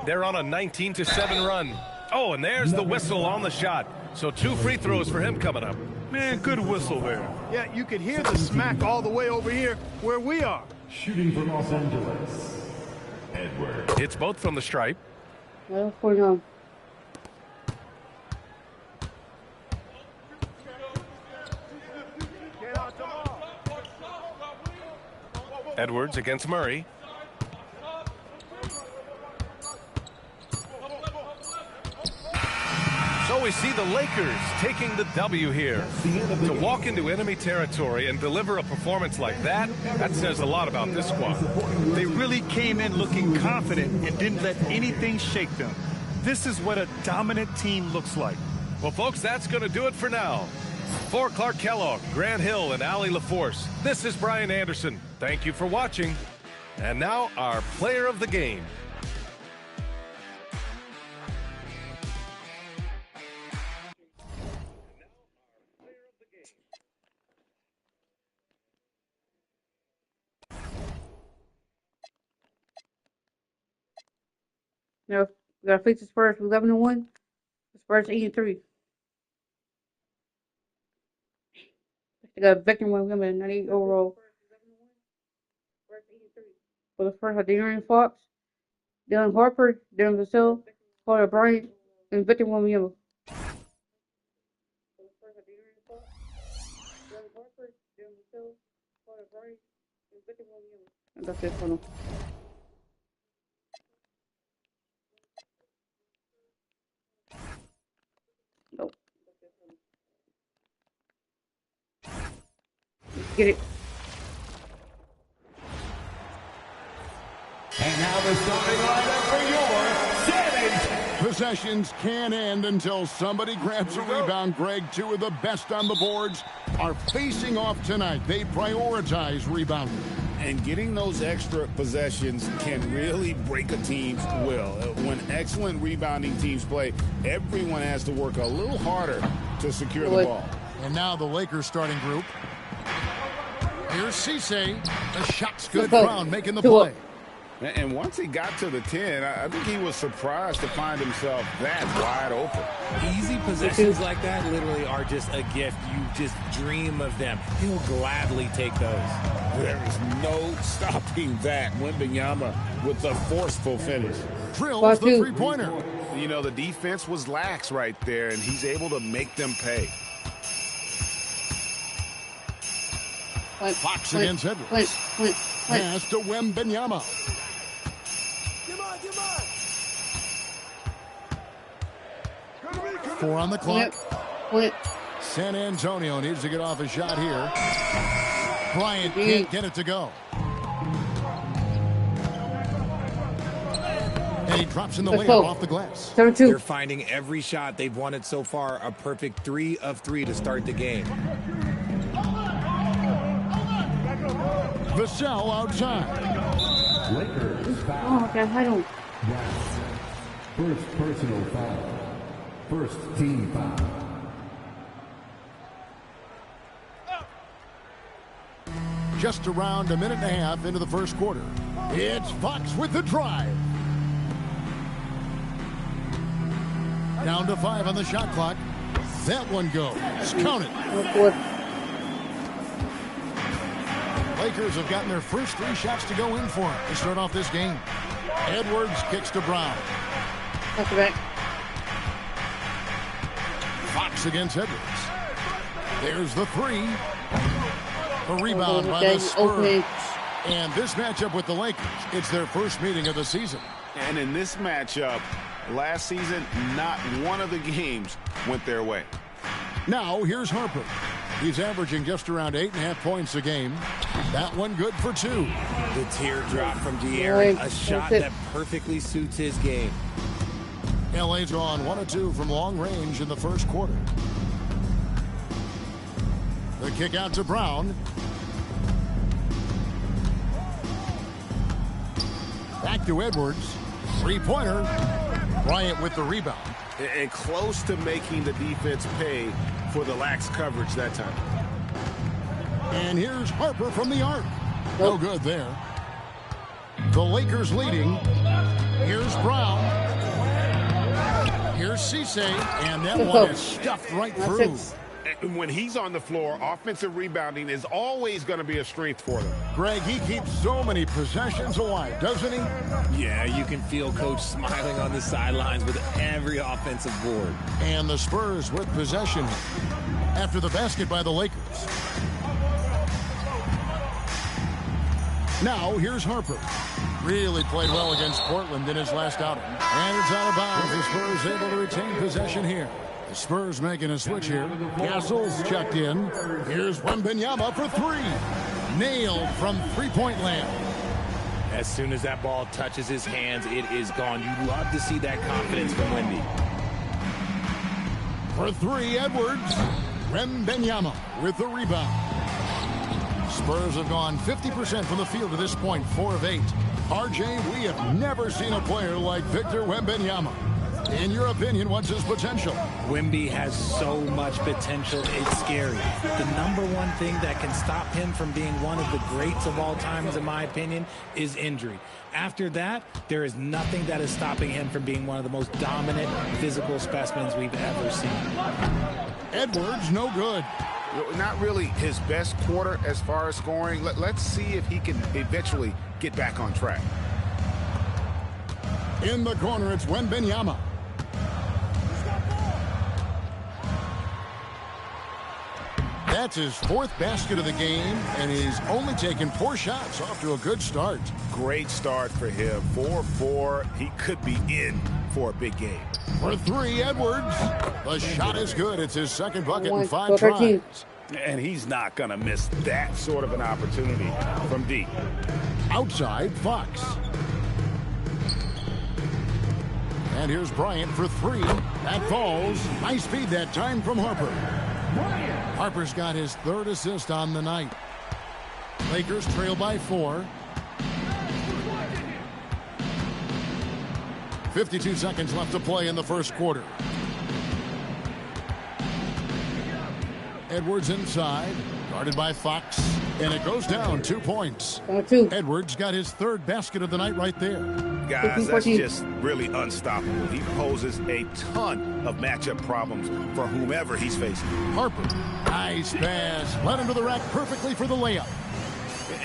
They're on a 19-7 run. Oh, and there's the whistle on the shot. So 2 free throws for him coming up. Man, good whistle there. Yeah, you could hear the smack all the way over here where we are. Shooting for Los Angeles, Edwards. It's both from the stripe. Well, for them. Edwards against Murray. So we see the Lakers taking the W here. To walk into enemy territory and deliver a performance like that says a lot about this squad. They really came in looking confident and didn't let anything shake them. This is what a dominant team looks like. Well, folks, that's going to do it for now. For Clark Kellogg, Grant Hill, and Allie LaForce, this is Brian Anderson. Thank you for watching. And now, our player of the game. No, we gotta face the Spurs 11-1. The Spurs 8-3. They got a veteran one women, 98 overall. For the Spurs, De'Aaron Fox, Dylan Harper, Dylan Vassell, Carter Bryant, and veteran one women. And that's it for them. Nope. Let's get it. And now the starting lineup for your seventh. Possessions can't end until somebody grabs a rebound. Greg, 2 of the best on the boards are facing off tonight. They prioritize rebounding. And getting those extra possessions can really break a team's will. When excellent rebounding teams play, everyone has to work a little harder to secure the ball. And now the Lakers starting group. Here's Cisse. The shot's good. Brown making the play. And once he got to the 10, I think he was surprised to find himself that wide open. Easy possessions like that literally are just a gift. You just dream of them. He'll gladly take those. There is no stopping that. Wembanyama with the forceful finish. Drills the three-pointer. You know, the defense was lax right there, and he's able to make them pay. Fox against Edwards. Pass to Wembanyama. 4 on the clock. San Antonio needs to get off a shot here. Bryant can't get it to go. And he drops in the layup off the glass. They're finding every shot they've wanted so far a perfect 3 of 3 to start the game. Vassell outside. Oh, okay, I don't. First personal foul. First team foul. Just around a minute and a half into the first quarter. It's Fox with the drive. Down to 5 on the shot clock. That one goes. Count it. Lakers have gotten their first 3 shots to go in for them to start off this game. Edwards kicks to Brown. That's right. Fox against Edwards. There's the 3. A rebound by the Spurs. And this matchup with the Lakers, it's their first meeting of the season. And in this matchup, last season, not one of the games went their way. Now, here's Harper. He's averaging just around 8.5 points a game. That one good for 2. The teardrop from De'Aaron, a shot that perfectly suits his game. LA's gone 1 of 2 from long range in the first quarter. The kick out to Brown. Back to Edwards. Three-pointer. Bryant with the rebound. And close to making the defense pay for the lax coverage that time. And here's Harper from the arc. No good there. The Lakers leading. Here's Brown. Here's Cisse. And that one is stuffed right through. When he's on the floor, offensive rebounding is always going to be a strength for them. Greg, he keeps so many possessions alive, doesn't he? Yeah, you can feel Coach smiling on the sidelines with every offensive board. And the Spurs with possession after the basket by the Lakers. Now, here's Harper. Really played well against Portland in his last outing. And it's out of bounds. The Spurs able to retain possession here. The Spurs making a switch here. Gasol's checked in. Here's Wembanyama for 3. Nailed from three-point land. As soon as that ball touches his hands, it is gone. You love to see that confidence from Wemby. For 3, Edwards. Wembanyama with the rebound. Spurs have gone 50% from the field to this point, 4 of 8. RJ, we have never seen a player like Victor Wembanyama. In your opinion, what's his potential? Wemby has so much potential, it's scary. The number one thing that can stop him from being one of the greats of all times, in my opinion, is injury. After that, there is nothing that is stopping him from being one of the most dominant physical specimens we've ever seen. Edwards, no good. Not really his best quarter as far as scoring. Let's see if he can eventually get back on track. In the corner, it's Wembanyama. That's his 4th basket of the game, and he's only taken 4 shots. Off to a good start. Great start for him. 4-4. He could be in for a big game. For 3, Edwards. The shot is good. It's his 2nd bucket in 5 tries. And he's not going to miss that sort of an opportunity from deep. Outside, Fox. And here's Bryant for 3. That falls. Nice feed that time from Harper. Harper's got his 3rd assist on the night. Lakers trail by 4. 52 seconds left to play in the first quarter. Edwards inside, guarded by Fox, and it goes down 2 points. Edwards got his 3rd basket of the night right there. Guys, that's just really unstoppable. He poses a ton of matchup problems for whomever he's facing. Harper, nice pass, led him to the rack perfectly for the layup.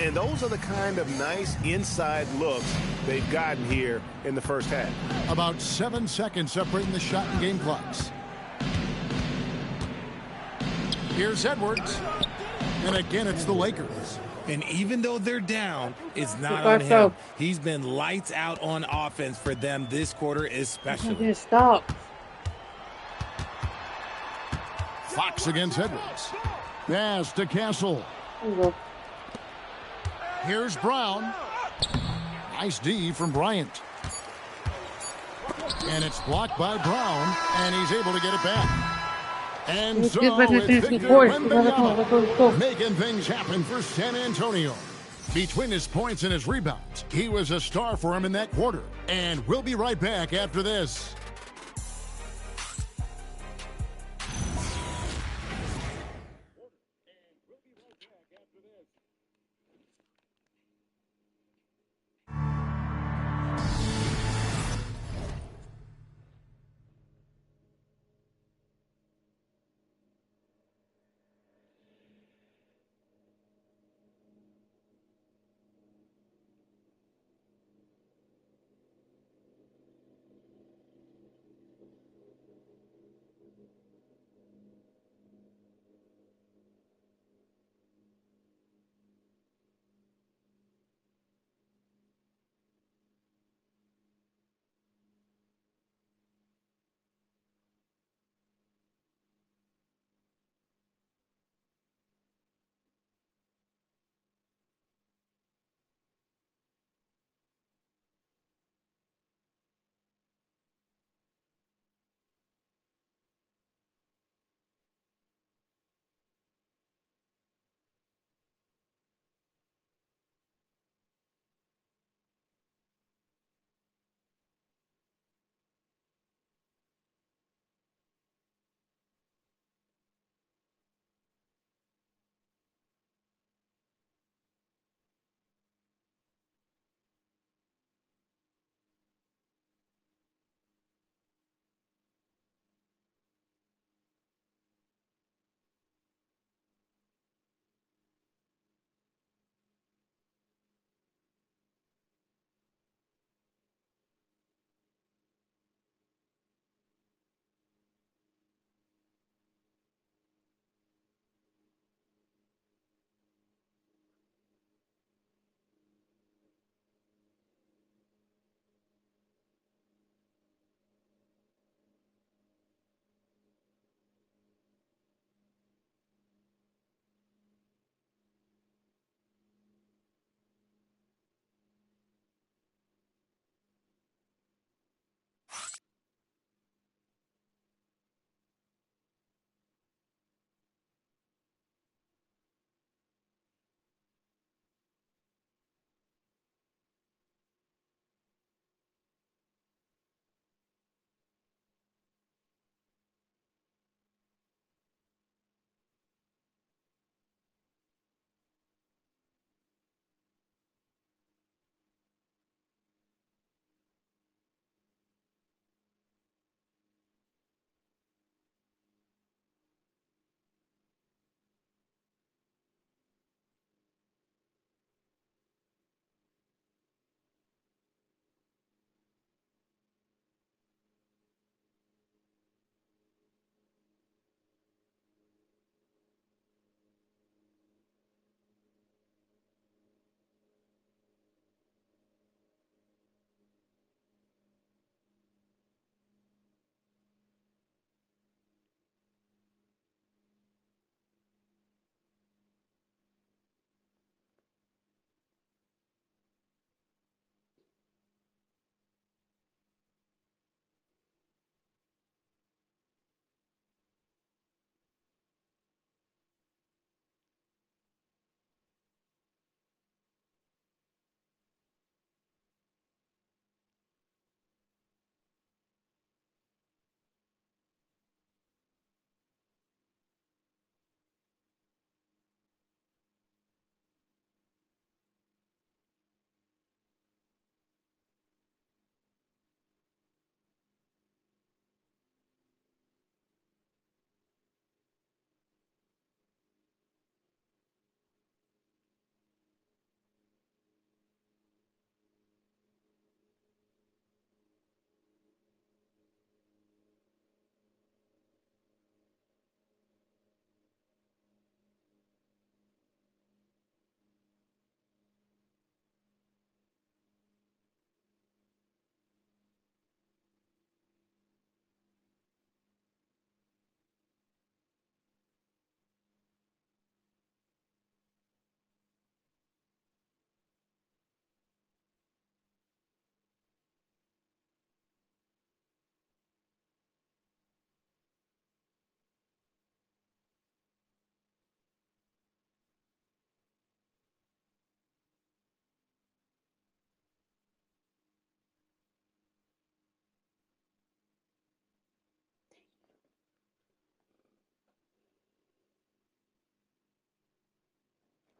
And those are the kind of nice inside looks they've gotten here in the first half. About 7 seconds separating the shot and game clocks. Here's Edwards. And again, it's the Lakers. And even though they're down, it's not on him. He's been lights out on offense for them this quarter especially. Stop. Fox against Edwards. Pass to Castle. Here's Brown. Nice D from Bryant. And it's blocked by Brown, and he's able to get it back. And so it's Victor Wembanyama making things happen for San Antonio. Between his points and his rebounds, he was a star for him in that quarter. And we'll be right back after this.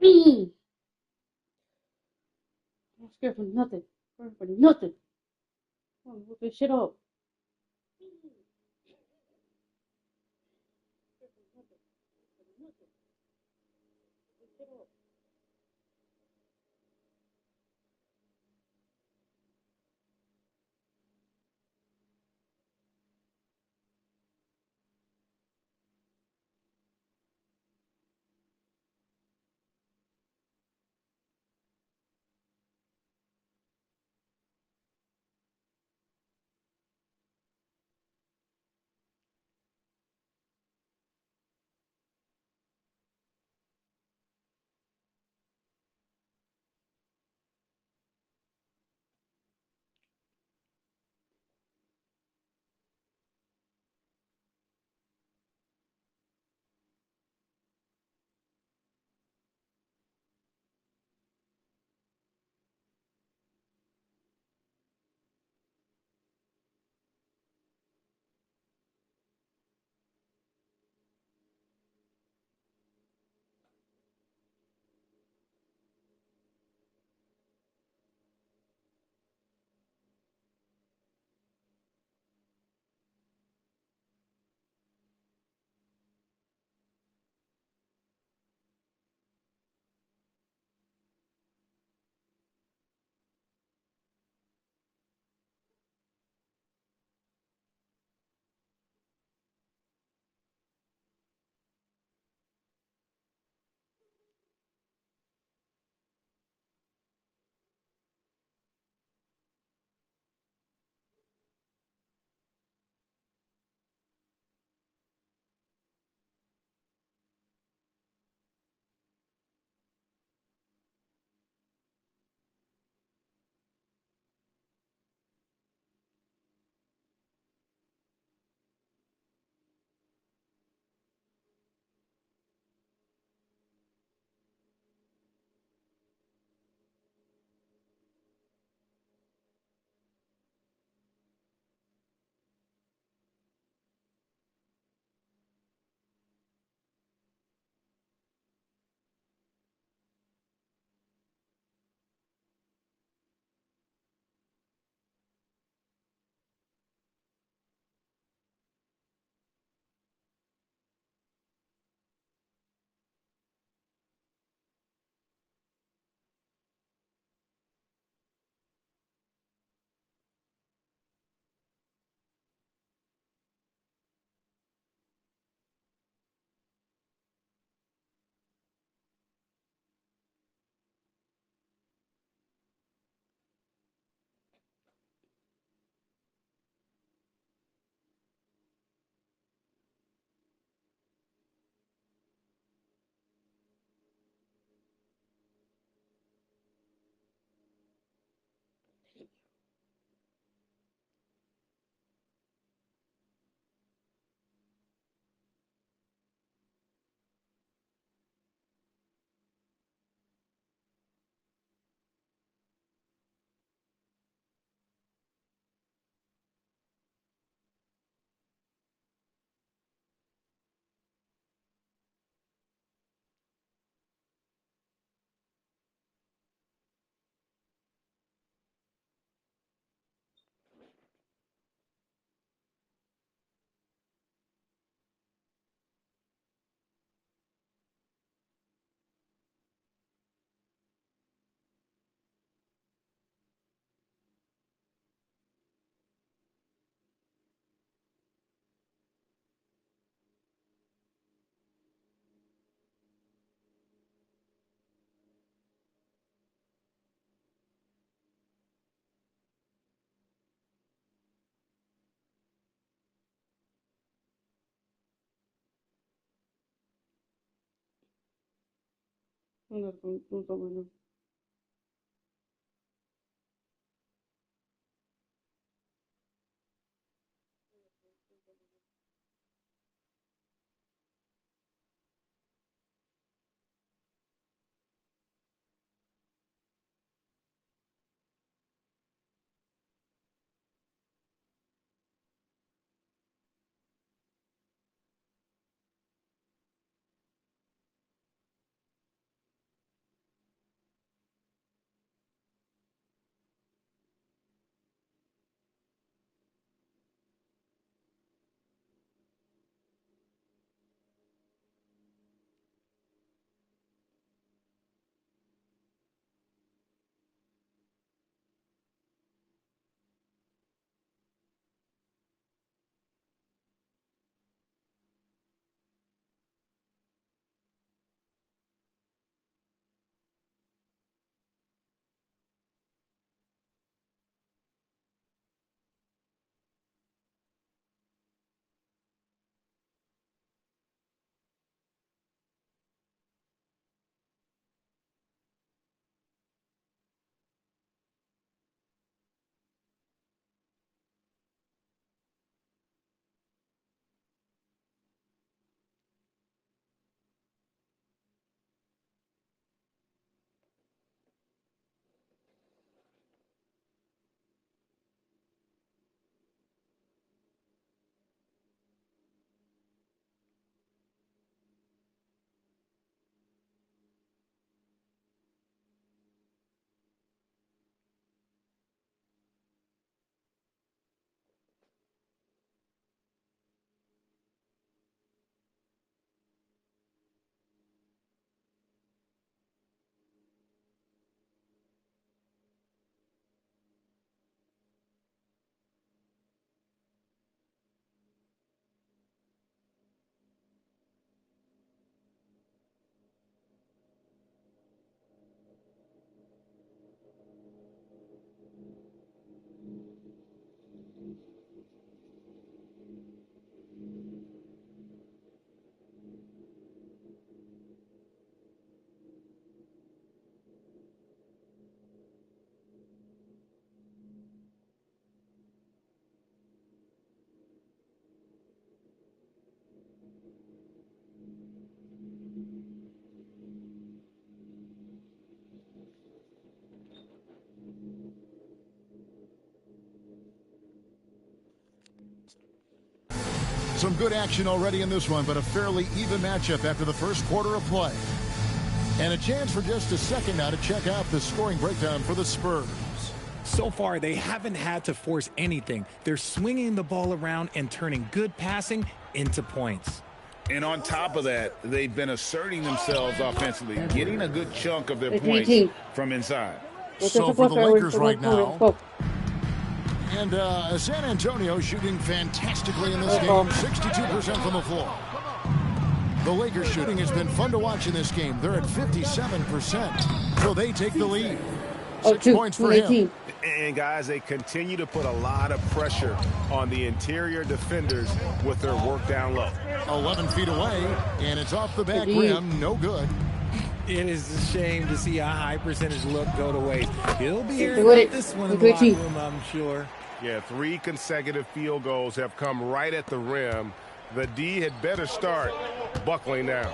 I'm not scared for nothing. For nothing. I'm gonna look this shit up. I'm not gonna do something. Some good action already in this one, but a fairly even matchup after the first quarter of play. And a chance for just a second now to check out the scoring breakdown for the Spurs. So far, they haven't had to force anything. They're swinging the ball around and turning good passing into points. And on top of that, they've been asserting themselves offensively, getting a good chunk of their points from inside. So for the Lakers right now, and San Antonio shooting fantastically in this game, 62% from the floor. The Lakers shooting has been fun to watch in this game. They're at 57%, so they take the lead. 6 points for him. And guys, they continue to put a lot of pressure on the interior defenders with their work down low. 11 feet away, and it's off the back rim. No good. It is a shame to see a high percentage look go to waste. He'll be hearing about this one in the locker room, I'm sure. Yeah, 3 consecutive field goals have come right at the rim. The D had better start buckling down.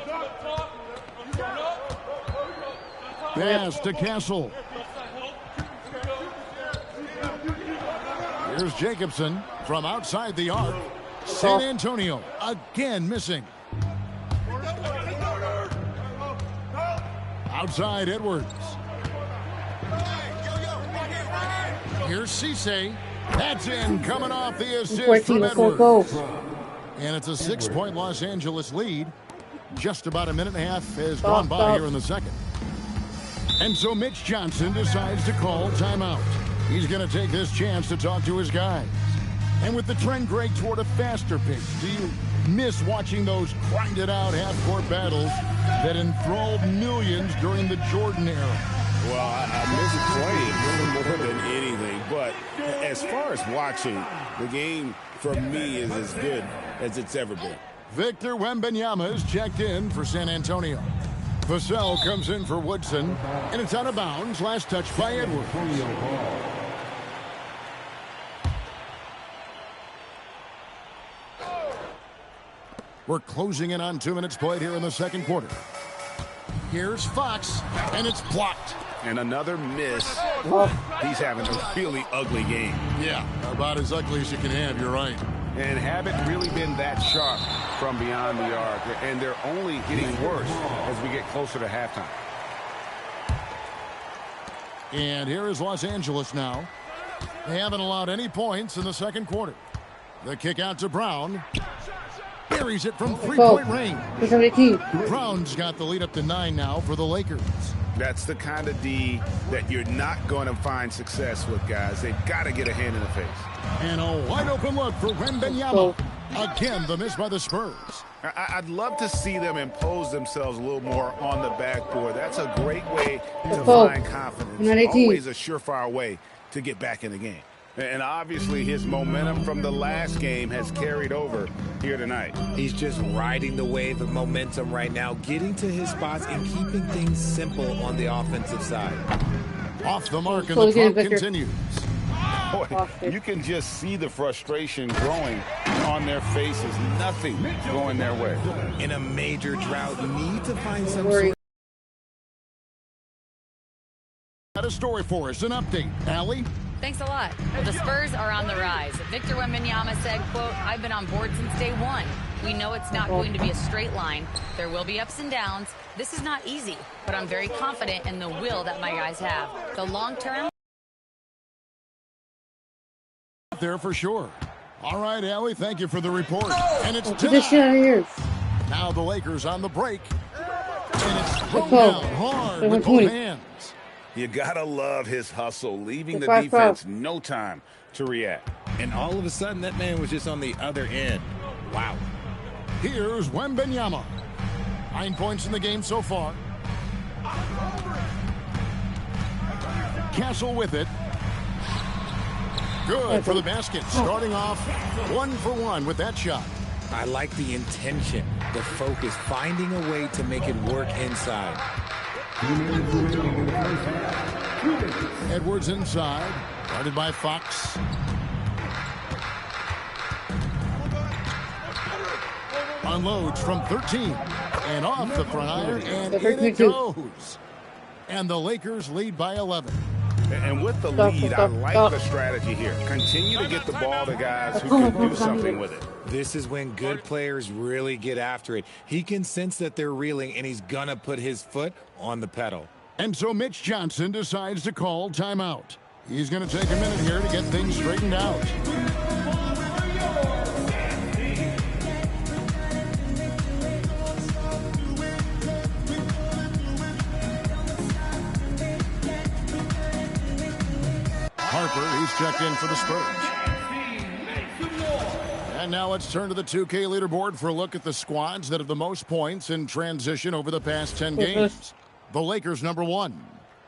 Pass to Castle. Here's Jacobson from outside the arc. San Antonio again missing. Outside Edwards. Here's Cisse. That's in, coming off the assist from Edwards. And it's a 6-point Los Angeles lead. Just about a minute and a half has gone by here in the second. And so Mitch Johnson decides to call timeout. He's going to take this chance to talk to his guys. And with the trend, Greg, toward a faster pace, do you miss watching those grinded-out half-court battles that enthralled millions during the Jordan era? Well, I miss playing more than anything. But as far as watching, the game, for me, is as good as it's ever been. Victor Wembanyama is checked in for San Antonio. Vassell comes in for Woodson, and it's out of bounds. Last touch by Edwards. We're closing in on 2 minutes played here in the second quarter. Here's Fox, and it's blocked. And another miss. He's having a really ugly game. Yeah, about as ugly as you can have, you're right. And haven't really been that sharp from beyond the arc. And they're only getting worse as we get closer to halftime. And here is Los Angeles now. They haven't allowed any points in the second quarter. The kick out to Brown. Buries it from three-point range. Brown's got the lead up to 9 now for the Lakers. That's the kind of D that you're not going to find success with, guys. They've got to get a hand in the face. And a wide-open look for Wembanyama. Again, the miss by the Spurs. I'd love to see them impose themselves a little more on the backboard. That's a great way to find confidence. Always a surefire way to get back in the game. And obviously his momentum from the last game has carried over here tonight. He's just riding the wave of momentum right now, getting to his spots and keeping things simple on the offensive side. Off the mark, and the clock continues. Boy, you can just see the frustration growing on their faces. Nothing going their way. In a major drought, you need to find some sort. Got a story for us, an update. Allie? Thanks a lot. Well, the Spurs are on the rise. Victor Wembanyama said, quote, "I've been on board since day one. We know it's not going to be a straight line. There will be ups and downs. This is not easy, but I'm very confident in the will that my guys have. The long term." There for sure. All right, Allie, thank you for the report. And it's time. Now the Lakers on the break. And it's thrown down hard with both hands. You gotta love his hustle, leaving the defense no time to react. And all of a sudden, that man was just on the other end. Wow. Here's Wembanyama. 9 points in the game so far. Castle with it. Good for the basket. Starting off 1 for 1 with that shot. I like the intention, the focus, finding a way to make it work inside. Edwards inside, guarded by Fox. Unloads from 13 and off the front iron, and in it goes. And the Lakers lead by 11. And with the lead, I like the strategy here. Continue to get the ball to guys who can do something with it. This is when good players really get after it. He can sense that they're reeling, and he's going to put his foot on the pedal. And so Mitch Johnson decides to call timeout. He's going to take a minute here to get things straightened out. Harper, he's checked in for the Spurs. And now let's turn to the 2K leaderboard for a look at the squads that have the most points in transition over the past 10 games. The Lakers, number 1.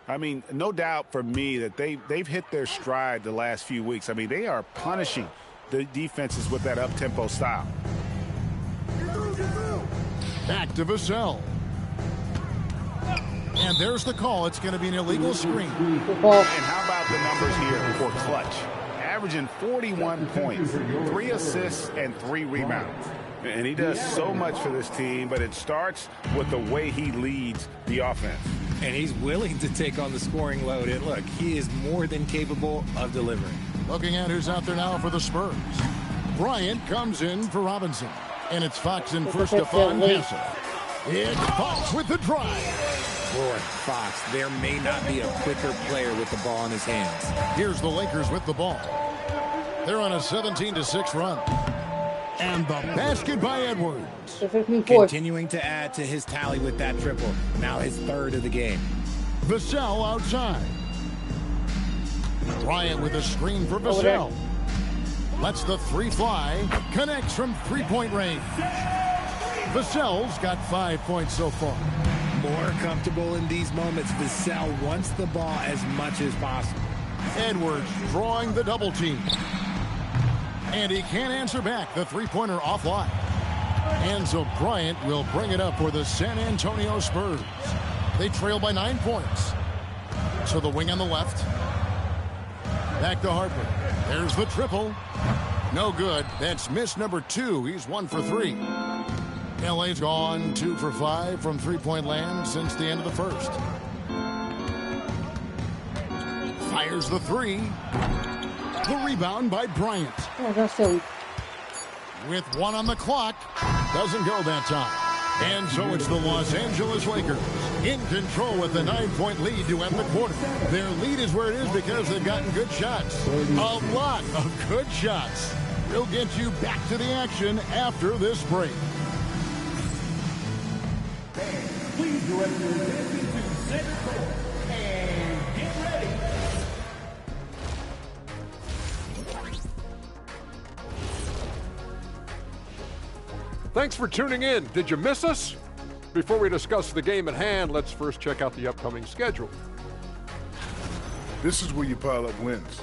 I mean, no doubt for me that they've hit their stride the last few weeks. I mean, they are punishing the defenses with that up-tempo style. Back to Vassell. And there's the call. It's going to be an illegal screen. And how about the numbers here for Clutch? Averaging 41 points, 3 assists, and 3 rebounds. And he does so much for this team, but it starts with the way he leads the offense. And he's willing to take on the scoring load. And look, he is more than capable of delivering. Looking at who's out there now for the Spurs. Bryant comes in for Robinson. And it's Fox in for Stephon Castle. It's Fox with the drive. Boy, Fox, there may not be a quicker player with the ball in his hands. Here's the Lakers with the ball. They're on a 17-6 run. And the basket by Edwards. Continuing to add to his tally with that triple. Now his 3rd of the game. Vassell outside. Bryant with a screen for Vassell. Lets the 3 fly. Connects from 3-point range. Vassell's got 5 points so far. More comfortable in these moments. Vassell wants the ball as much as possible. Edwards drawing the double team. And he can't answer back. The 3-pointer offline. And so Bryant will bring it up for the San Antonio Spurs. They trail by 9 points. So the wing on the left. Back to Harper. There's the triple. No good. That's miss number 2. He's 1 for 3. LA's gone 2 for 5 from 3-point land since the end of the first. Fires the 3. The rebound by Bryant. Oh, that's silly. With 1 on the clock. Doesn't go that time. And so it's the Los Angeles Lakers in control with the 9-point lead to end the quarter. Their lead is where it is because they've gotten good shots. A lot of good shots. We'll get you back to the action after this break. Please direct your attention to center court and get ready. Thanks for tuning in. Did you miss us? Before we discuss the game at hand, let's first check out the upcoming schedule. This is where you pile up wins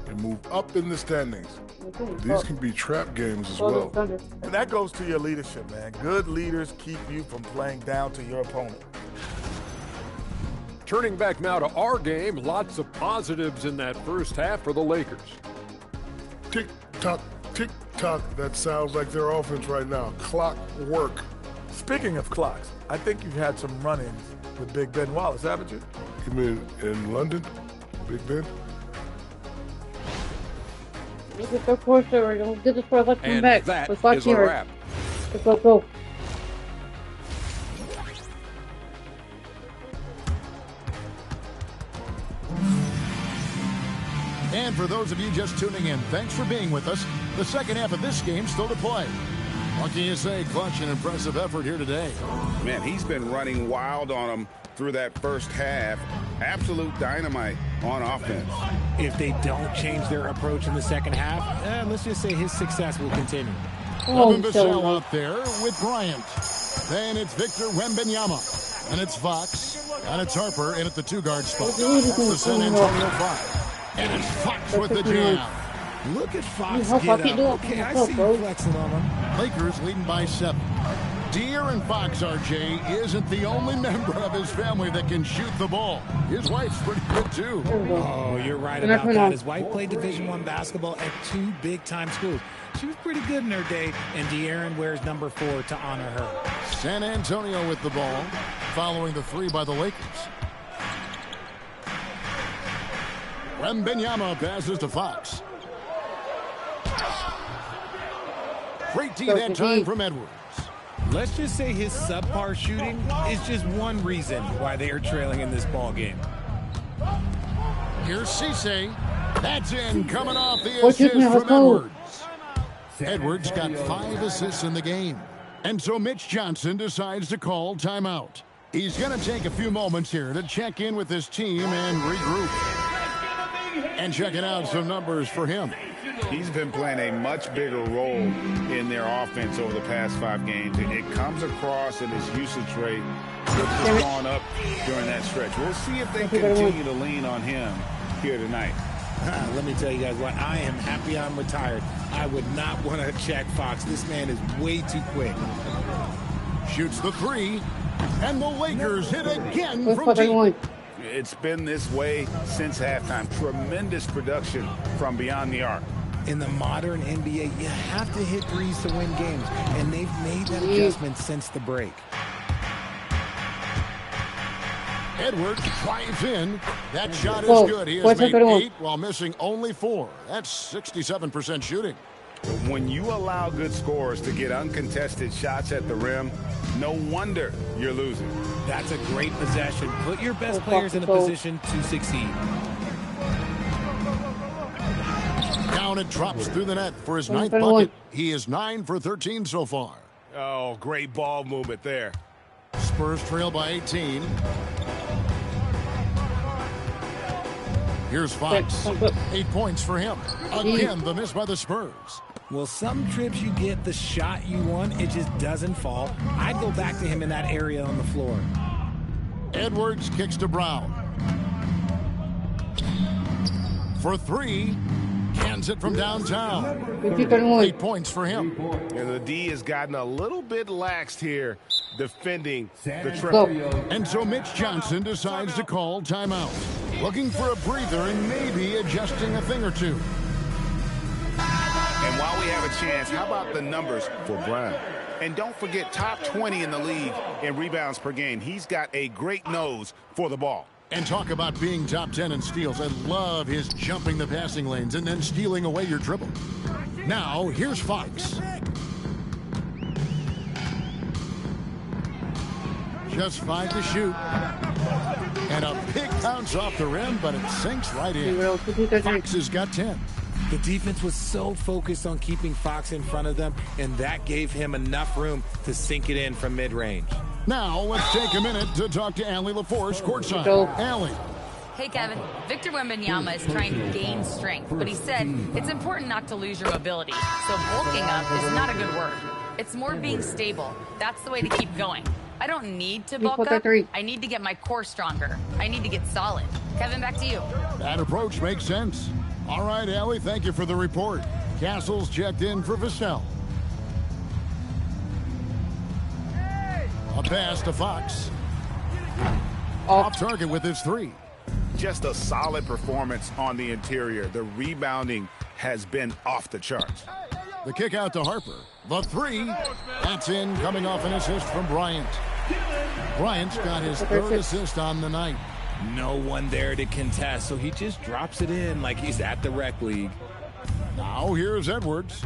and move up in the standings. These can be trap games as well. And that goes to your leadership, man. Good leaders keep you from playing down to your opponent. Turning back now to our game, lots of positives in that first half for the Lakers. Tick-tock, tick-tock. That sounds like their offense right now. Clock work. Speaking of clocks, I think you've had some run-ins with Big Ben Wallace, haven't you? You mean in London, Big Ben? Get the first over. Don't get this for let's come back. That let's watch is a wrap. Let's go. And for those of you just tuning in, thanks for being with us. The second half of this game still to play. What can you say? Clutch, an impressive effort here today. Man, he's been running wild on them through that first half. Absolute dynamite on offense. If they don't change their approach in the second half, let's just say his success will continue. Evan Vassell out there with Bryant. Then it's Victor Wembanyama. And it's Fox. And it's Harper in at the 2-guard spot. The San Antonio 5. And it's Fox with the jam. Look at Fox get up. Okay, I see you flexing on him. Lakers leading by 7. De'Aaron Fox, RJ, isn't the only member of his family that can shoot the ball. His wife's pretty good, too. Oh, you're right about that. His wife played Division I basketball at 2 big-time schools. She was pretty good in her day, and De'Aaron wears number 4 to honor her. San Antonio with the ball, following the 3 by the Lakers. Wembanyama passes to Fox. Great D that time from Edwards. Let's just say his subpar shooting is just one reason why they are trailing in this ball game. Here's Cisse. That's in, coming off the assist from Edwards. Edwards got 5 assists in the game. And so Mitch Johnson decides to call timeout. He's going to take a few moments here to check in with his team and regroup. And checking out some numbers for him. He's been playing a much bigger role in their offense over the past 5 games. It comes across in his usage rate, which has gone up during that stretch. We'll see if they continue to lean on him here tonight. Let me tell you guys what, I am happy I'm retired. I would not want to check Fox. This man is way too quick. Shoots the 3, and the Lakers hit again from deep. It's been this way since halftime. Tremendous production from beyond the arc. In the modern NBA, you have to hit threes to win games, and they've made that adjustment since the break. Edwards drives in. That shot is good. He has made 8 while missing only 4. That's 67% shooting. When you allow good scorers to get uncontested shots at the rim, no wonder you're losing. That's a great possession. Put your best players in a position to succeed. Down it drops through the net for his 9th bucket. He is 9 for 13 so far. Oh, great ball movement there. Spurs trail by 18. Here's Fox. 8 points for him. Again, the miss by the Spurs. Well, some trips you get the shot you want, it just doesn't fall. I'd go back to him in that area on the floor. Edwards kicks to Brown. For 3. Cans it from downtown. 8 points for him. And the D has gotten a little bit laxed here defending the triple. And so Mitch Johnson decides to call timeout. Looking for a breather and maybe adjusting a thing or two. And while we have a chance, how about the numbers for Brown? And don't forget, top 20 in the league in rebounds per game. He's got a great nose for the ball. And talk about being top 10 in steals. I love his jumping the passing lanes and then stealing away your dribble. Now, here's Fox. Just 5 to shoot. And a big bounce off the rim, but it sinks right in. Fox has got 10. The defense was so focused on keeping Fox in front of them, and that gave him enough room to sink it in from mid-range. Now, let's take a minute to talk to Allie LaForce courtside. Allie. Hey, Kevin. Victor Wembanyama is trying to gain strength, but he said it's important not to lose your mobility. So bulking up is not a good word. It's more being stable. That's the way to keep going. I don't need to bulk up. I need to get my core stronger. I need to get solid. Kevin, back to you. That approach makes sense. All right, Allie, thank you for the report. Castles checked in for Vassell. A pass to Fox. Off target with his 3. Just a solid performance on the interior. The rebounding has been off the charts. The kick out to Harper. The 3. That's in, coming off an assist from Bryant. Bryant's got his 3rd assist on the night. No one there to contest, so he just drops it in like he's at the rec league. Now here's Edwards.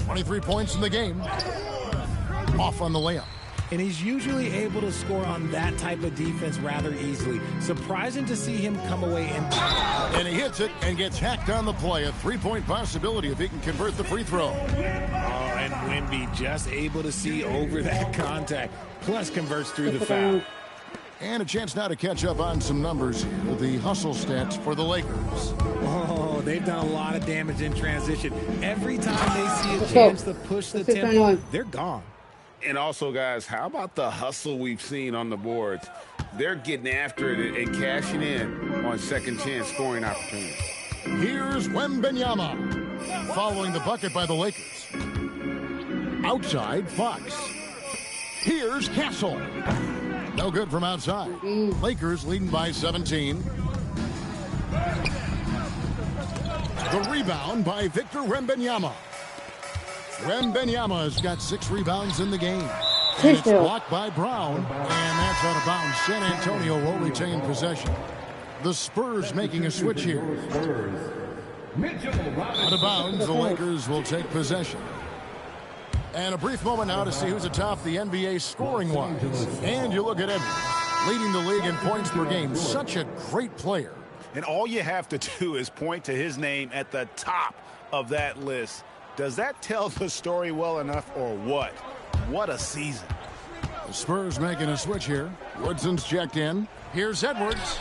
23 points in the game. Off on the layup. And he's usually able to score on that type of defense rather easily. Surprising to see him come away empty. And he hits it and gets hacked on the play. A 3-point possibility if he can convert the free throw. Oh, and Wemby just able to see over that contact. Plus converts through the foul. And a chance now to catch up on some numbers here. The hustle stats for the Lakers. Oh, they've done a lot of damage in transition. Every time they see a chance to push the tempo, they're gone. And also, guys, how about the hustle we've seen on the boards? They're getting after it and cashing in on second chance scoring opportunities. Here's Wembanyama following the bucket by the Lakers. Outside, Fox. Here's Castle. No good from outside. Lakers leading by 17. The rebound by Victor Wembanyama. Wembanyama's got 6 rebounds in the game. And it's blocked by Brown. And that's out of bounds. San Antonio will retain possession. The Spurs making a switch here. Out of bounds, the Lakers will take possession. And a brief moment now to see who's atop the NBA scoring-wise. And you look at Edwards, leading the league in points per game. Such a great player. And all you have to do is point to his name at the top of that list. Does that tell the story well enough or what? What a season. The Spurs making a switch here. Woodson's checked in. Here's Edwards.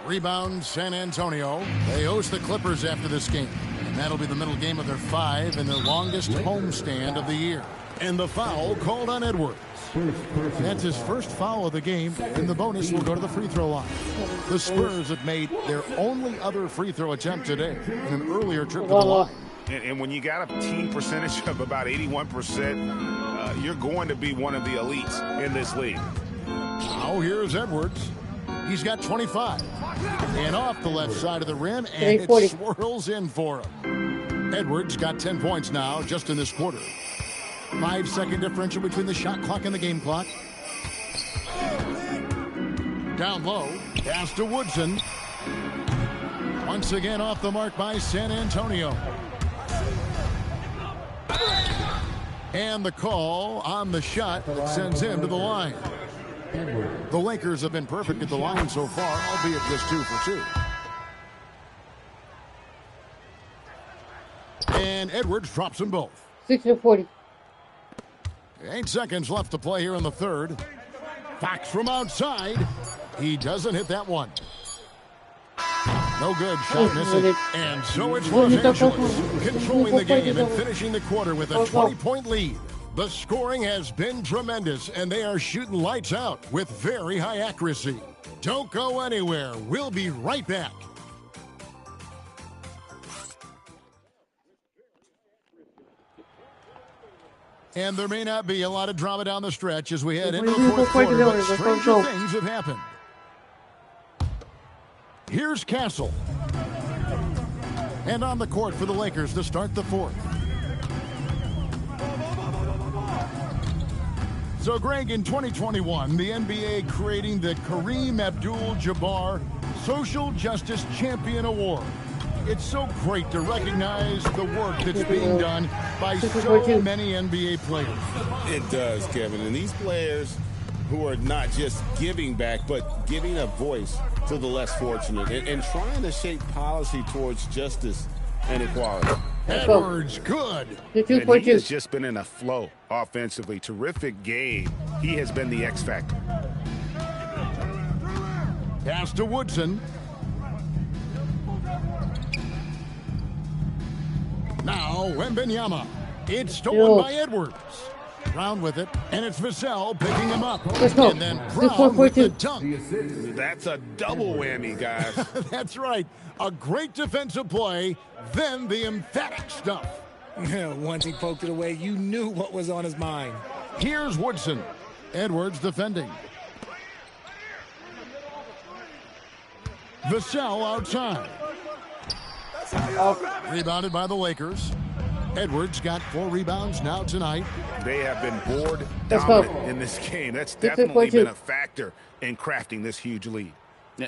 Rebound, San Antonio. They host the Clippers after this game. And that'll be the middle game of their 5 and their longest homestand of the year. And the foul called on Edwards. That's his first foul of the game, and the bonus will go to the free throw line. The Spurs have made their only other free throw attempt today in an earlier trip to the line. And when you got a team percentage of about 81%, you're going to be one of the elites in this league. Now here's Edwards. He's got 25. And off the left side of the rim, and it swirls in for him. Edwards got 10 points now just in this quarter. 5-second differential between the shot clock and the game clock. Down low, pass to Woodson. Once again off the mark by San Antonio. And the call on the shot that sends him to the line. The Lakers have been perfect at the line so far, albeit just 2 for 2. And Edwards drops them both. 6 for 40. 8 seconds left to play here in the third. Fox from outside. He doesn't hit that one. No good. Shot missing. And so it's Los Angeles controlling the game and finishing the quarter with a 20-point lead. The scoring has been tremendous, and they are shooting lights out with very high accuracy. Don't go anywhere. We'll be right back. And there may not be a lot of drama down the stretch as we head into the fourth quarter, but stranger things have happened. Here's Castle. And on the court for the Lakers to start the fourth. So, Greg, in 2021, the NBA creating the Kareem Abdul-Jabbar Social Justice Champion Award. It's so great to recognize the work that's being done by so many NBA players. It does, Kevin. And these players who are not just giving back, but giving a voice to the less fortunate and trying to shape policy towards justice and equality. Edwards, good. And he has just been in a flow offensively. Terrific game. He has been the X factor. Pass to Woodson. Now, Wembanyama. It's stolen by Edwards. Brown with it, and it's Vassell picking him up. And then Brown with the dunk. That's a double whammy, guys. That's right. A great defensive play, then the emphatic stuff. Once he poked it away, you knew what was on his mind. Here's Woodson. Edwards defending. Vassell outside. Rebounded by the Lakers. Edwards got 4 rebounds now tonight. They have been board dominant in this game. That's definitely been a factor in crafting this huge lead.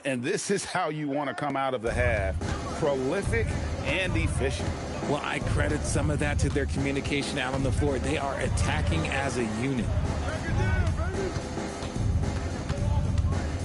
And this is how you want to come out of the half. Prolific and efficient. Well, I credit some of that to their communication out on the floor. They are attacking as a unit.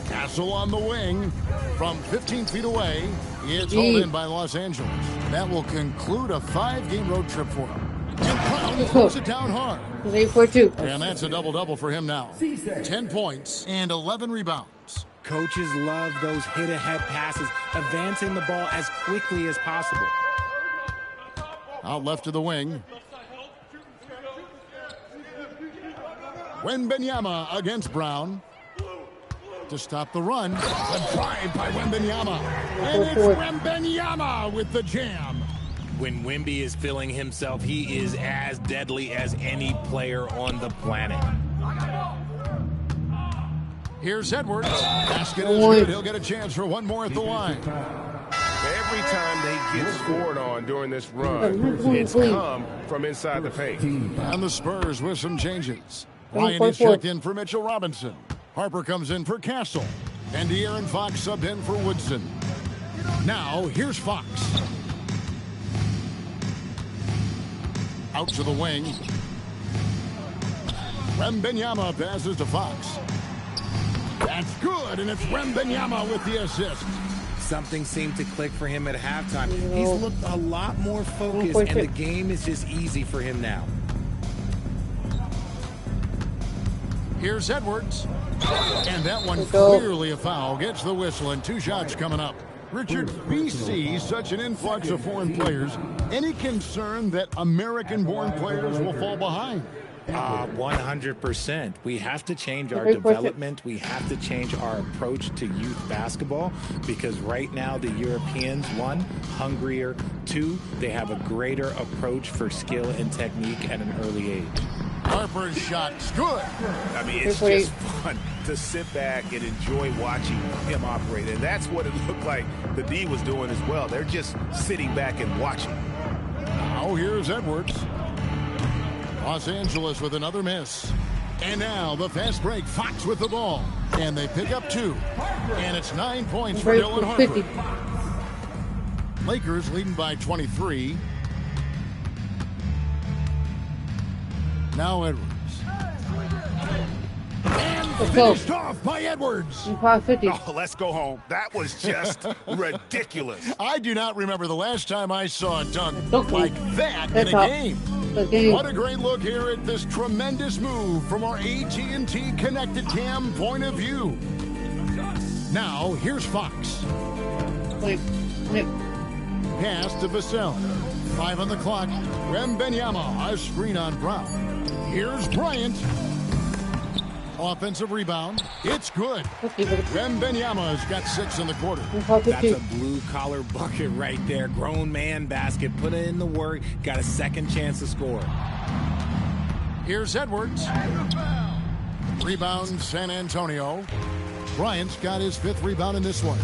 Castle on the wing from 15 feet away. It's hauled in by Los Angeles. That will conclude a 5-game road trip for him. And Brown throws it down hard. 8-4-2. And that's a double-double for him now. 10 points and 11 rebounds. Coaches love those hit-ahead passes, advancing the ball as quickly as possible. Out left to the wing. Wembanyama against Brown. To stop the run. A drive by Wembanyama. And it's Wembanyama with the jam. When Wemby is feeling himself, he is as deadly as any player on the planet. Here's Edwards. Basket is good. He'll get a chance for one more at the line. Every time they get scored on during this run, it's come from inside the paint. And the Spurs with some changes. Ryan is checked in for Mitchell Robinson. Harper comes in for Castle. And De'Aaron Fox subbed in for Woodson. Now, here's Fox. Out to the wing. Wembanyama passes to Fox. That's good, and it's Wembanyama with the assist. Something seemed to click for him at halftime. He's looked a lot more focused, and the game is just easy for him now. Here's Edwards. And that one clearly a foul. Gets the whistle, and 2 shots coming up. Richard, we see such an influx of foreign players. Any concern that American-born players will fall behind? 100%. We have to change our development. We have to change our approach to youth basketball because right now the Europeans, 1, hungrier, 2, they have a greater approach for skill and technique at an early age. Harper's shot's good. I mean, it's just fun to sit back and enjoy watching him operate. And that's what it looked like the D was doing as well. They're just sitting back and watching. Now here's Edwards. Los Angeles with another miss. And now the fast break. Fox with the ball. And they pick up 2. And it's 9 points for Dylan Harper. Lakers leading by 23. Now Edwards. And finished off by Edwards. Oh, let's go home. That was just ridiculous. I do not remember the last time I saw a dunk like that in a game. What a great look here at this tremendous move from our AT&T Connected Cam point of view. Now, here's Fox. Pass to Vassell. 5 on the clock. Wembanyama, a screen on Brown. Here's Bryant. Offensive rebound. It's good. Wembanyama's got 6 in the quarter. That's a blue-collar bucket right there. Grown man basket. Put in the work. Got a second chance to score. Here's Edwards. Rebound, San Antonio. Bryant's got his 5th rebound in this one.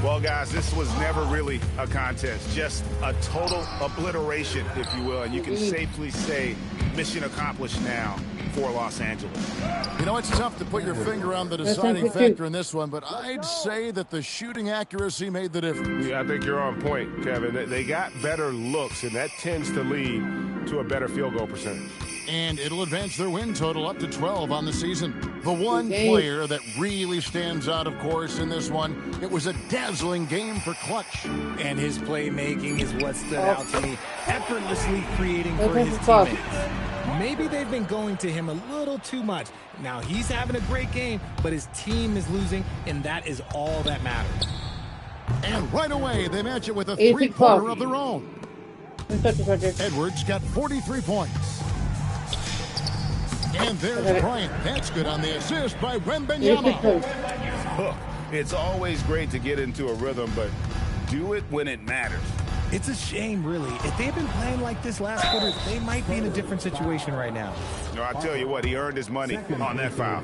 Well, guys, this was never really a contest. Just a total obliteration, if you will. And you can safely say mission accomplished now for Los Angeles. You know, it's tough to put your finger on the deciding factor in this one, but I'd say that the shooting accuracy made the difference. Yeah, I think you're on point, Kevin. They got better looks, and that tends to lead to a better field goal percentage. And it'll advance their win total up to 12 on the season. The one player that really stands out, of course, in this one, it was a dazzling game for Clutch. And his playmaking is what stood out to me, effortlessly creating for his teammates. Maybe they've been going to him a little too much. Now, he's having a great game, but his team is losing, and that is all that matters. And right away, they match it with a 3-pointer of their own. Edwards got 43 points. And there's Bryant. That's good on the assist by Wembanyama. It's always great to get into a rhythm, but do it when it matters. It's a shame, really. If they had been playing like this last quarter, they might be in a different situation right now. No, I tell you what, he earned his money on that foul.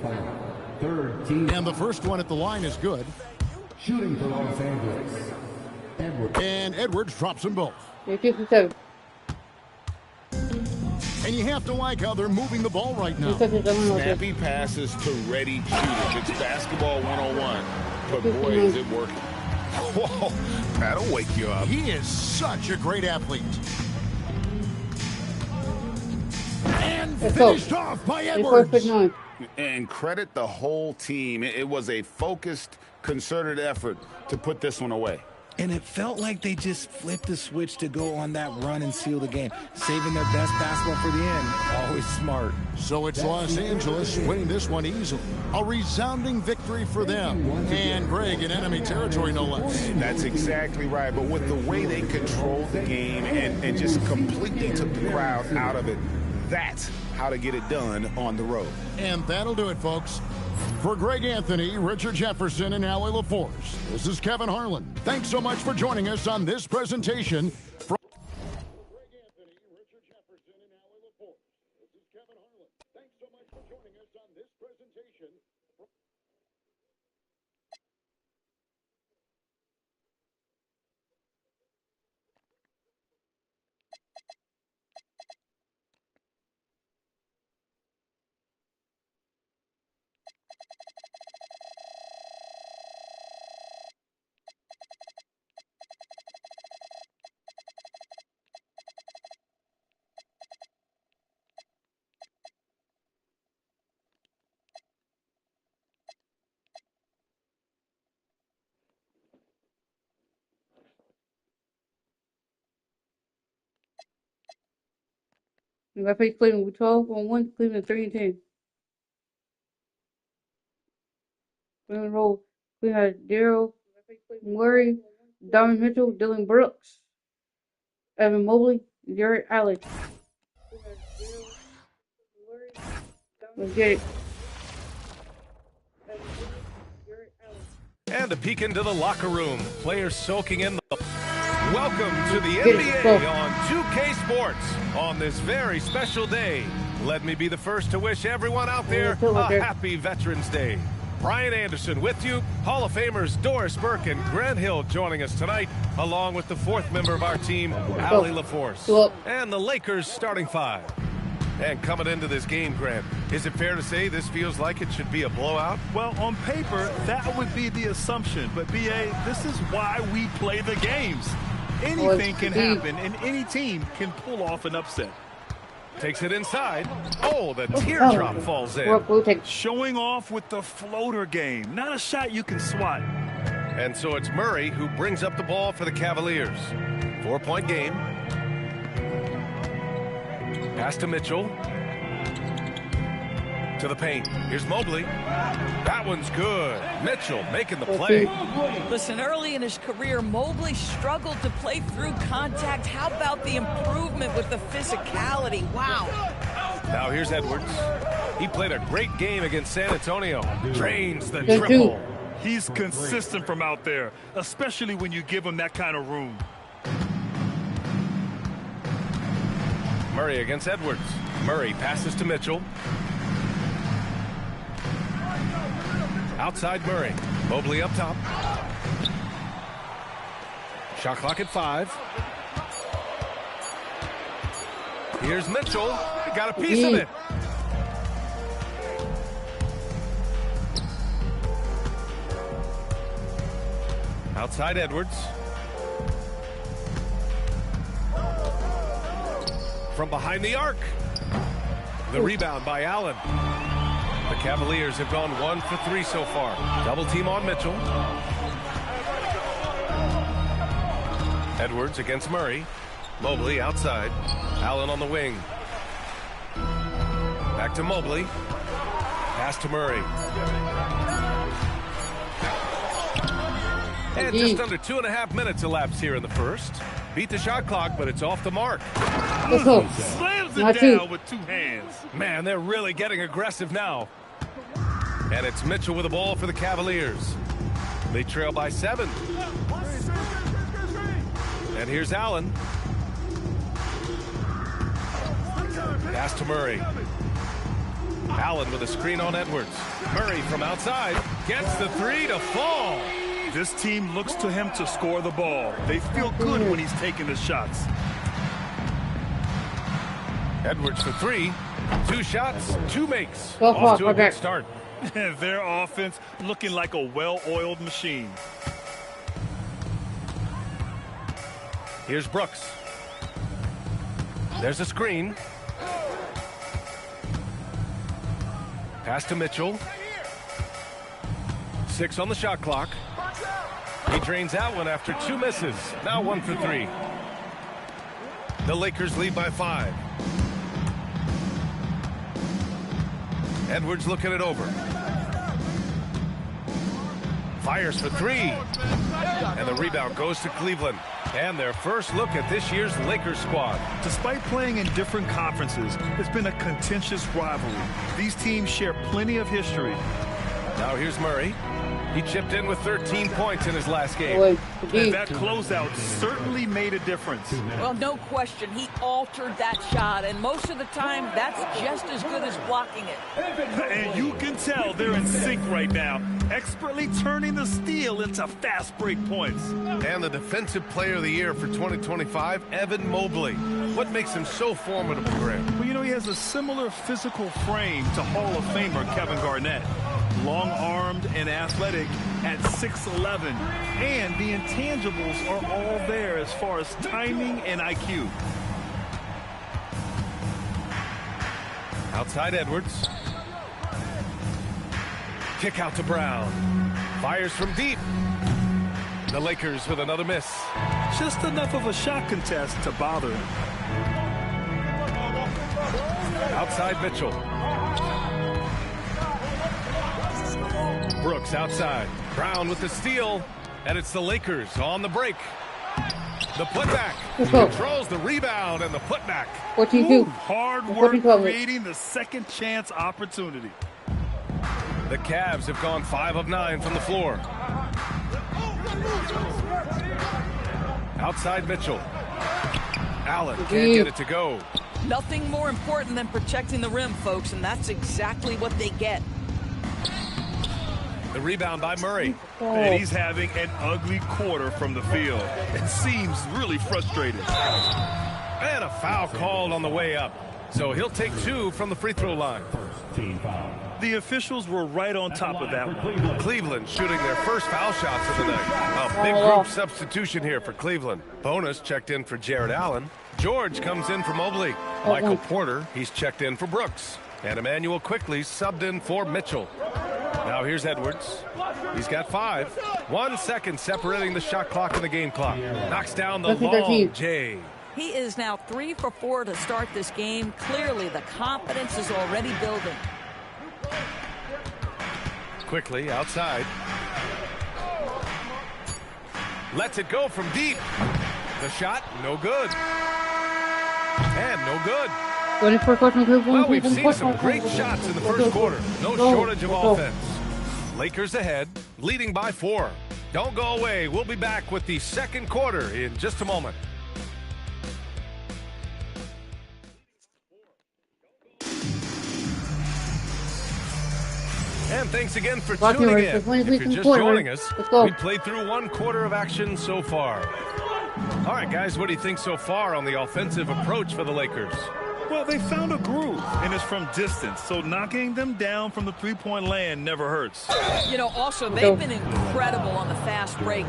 And the first one at the line is good. Shooting for Los Angeles. And Edwards drops them both. And you have to like how they're moving the ball right now. Snappy passes to ready shooters. It's basketball 101. But boy, is it working. Whoa, that'll wake you up. He is such a great athlete. And finished off by Edwards. And credit the whole team. It was a focused, concerted effort to put this one away. And it felt like they just flipped the switch to go on that run and seal the game. Saving their best basketball for the end. Always smart. So it's Los Angeles winning this one easily. A resounding victory for them. And Greg in enemy territory, no less. That's exactly right. But with the way they controlled the game and just completely took the crowd out of it, that's how to get it done on the road. And that'll do it, folks. For Greg Anthony, Richard Jefferson, and Allie LaForce, this is Kevin Harlan. Thanks so much for joining us on this presentation from Greg Anthony, Richard Jefferson, and Allie LaForce. This is Kevin Harlan. Thanks so much for joining us on this presentation I face Cleveland with 12-1. Cleveland 3-10. Cleveland roll. We had Daryl Murray, Donovan Mitchell, Dylan Brooks, Evan Mobley, Jared Allen. Let's get it. And a peek into the locker room. Players soaking in the... Welcome to the NBA on 2K Sports on this very special day. Let me be the first to wish everyone out there a happy Veterans Day. Brian Anderson with you. Hall of Famers Doris Burke and Grant Hill joining us tonight, along with the fourth member of our team, Allie LaForce. And the Lakers starting five. And coming into this game, Grant, is it fair to say this feels like it should be a blowout? Well, on paper, that would be the assumption. But, B.A., this is why we play the games. Anything can happen, and any team can pull off an upset. Takes it inside. Oh, the teardrop falls in. Showing off with the floater game. Not a shot you can swat. And so it's Murray who brings up the ball for the Cavaliers. 4-point game. Pass to Mitchell. To the paint. Here's Mobley. That one's good. Mitchell making the play. Listen, early in his career, Mobley struggled to play through contact. How about the improvement with the physicality? Wow. Now here's Edwards. He played a great game against San Antonio. Drains the triple. He's consistent from out there, especially when you give him that kind of room. Murray against Edwards. Murray passes to Mitchell. Outside Murray. Mobley up top. Shot clock at 5. Here's Mitchell. Got a piece of it. Outside Edwards. From behind the arc. The rebound by Allen. The Cavaliers have gone 1 for 3 so far. Double team on Mitchell. Edwards against Murray. Mobley outside. Allen on the wing. Back to Mobley. Pass to Murray. And just under 2.5 minutes elapsed here in the first. Beat the shot clock, but it's off the mark. Slams it down with 2 hands. Man, they're really getting aggressive now. And it's Mitchell with the ball for the Cavaliers. They trail by 7. And here's Allen. Pass to Murray. Allen with a screen on Edwards. Murray from outside gets the 3 to fall. This team looks to him to score the ball. They feel good when he's taking the shots. Edwards for 3. 2 shots, 2 makes. Off to a good start. Their offense looking like a well-oiled machine. Here's Brooks. There's a screen. Pass to Mitchell. 6 on the shot clock. He drains that one after 2 misses. Now 1 for 3. The Lakers lead by 5. Edwards looking it over. Fires for 3. And the rebound goes to Cleveland. And their first look at this year's Lakers squad. Despite playing in different conferences, it's been a contentious rivalry. These teams share plenty of history. Now here's Murray. He chipped in with 13 points in his last game. And that closeout certainly made a difference. Well, no question. He altered that shot, and most of the time, that's just as good as blocking it. And you can tell they're in sync right now, expertly turning the steal into fast break points. And the Defensive Player of the Year for 2025, Evan Mobley. What makes him so formidable, Grant? Well, you know, he has a similar physical frame to Hall of Famer Kevin Garnett. Long-armed and athletic at 6'11", and the intangibles are all there as far as timing and IQ. Outside Edwards. Kick out to Brown. Fires from deep. The Lakers with another miss. Just enough of a shot contest to bother him. Outside Mitchell. Brooks outside. Brown with the steal. And it's the Lakers on the break. The putback. Controls the rebound and the putback. 14-2. Hard work creating the second chance opportunity. The Cavs have gone 5 of 9 from the floor. Outside Mitchell. Allen can't get it to go. Nothing more important than protecting the rim, folks, and that's exactly what they get. The rebound by Murray. And he's having an ugly quarter from the field. It seems really frustrated. And a foul called on the way up. So he'll take 2 from the free throw line. The officials were right on top of that one. Cleveland shooting their first foul shots of the night. A big group substitution here for Cleveland. Bonus checked in for Jared Allen. George comes in for Mobley. Michael Porter, he's checked in for Brooks. And Emmanuel quickly subbed in for Mitchell. Now here's Edwards. He's got 5. 1 second separating the shot clock and the game clock. Knocks down the long J. He is now 3 for 4 to start this game. Clearly, the confidence is already building. Quickly outside. Lets it go from deep. The shot, no good. And no good. Well, we've seen some great shots in the first quarter. No shortage of offense. Lakers ahead, leading by 4. Don't go away. We'll be back with the second quarter in just a moment. And thanks again for tuning in. If you're just joining us, we played through 1 quarter of action so far. All right, guys, what do you think so far on the offensive approach for the Lakers? Well, they found a groove, and it's from distance, so knocking them down from the three-point land never hurts. You know, also, they've been incredible on the fast break.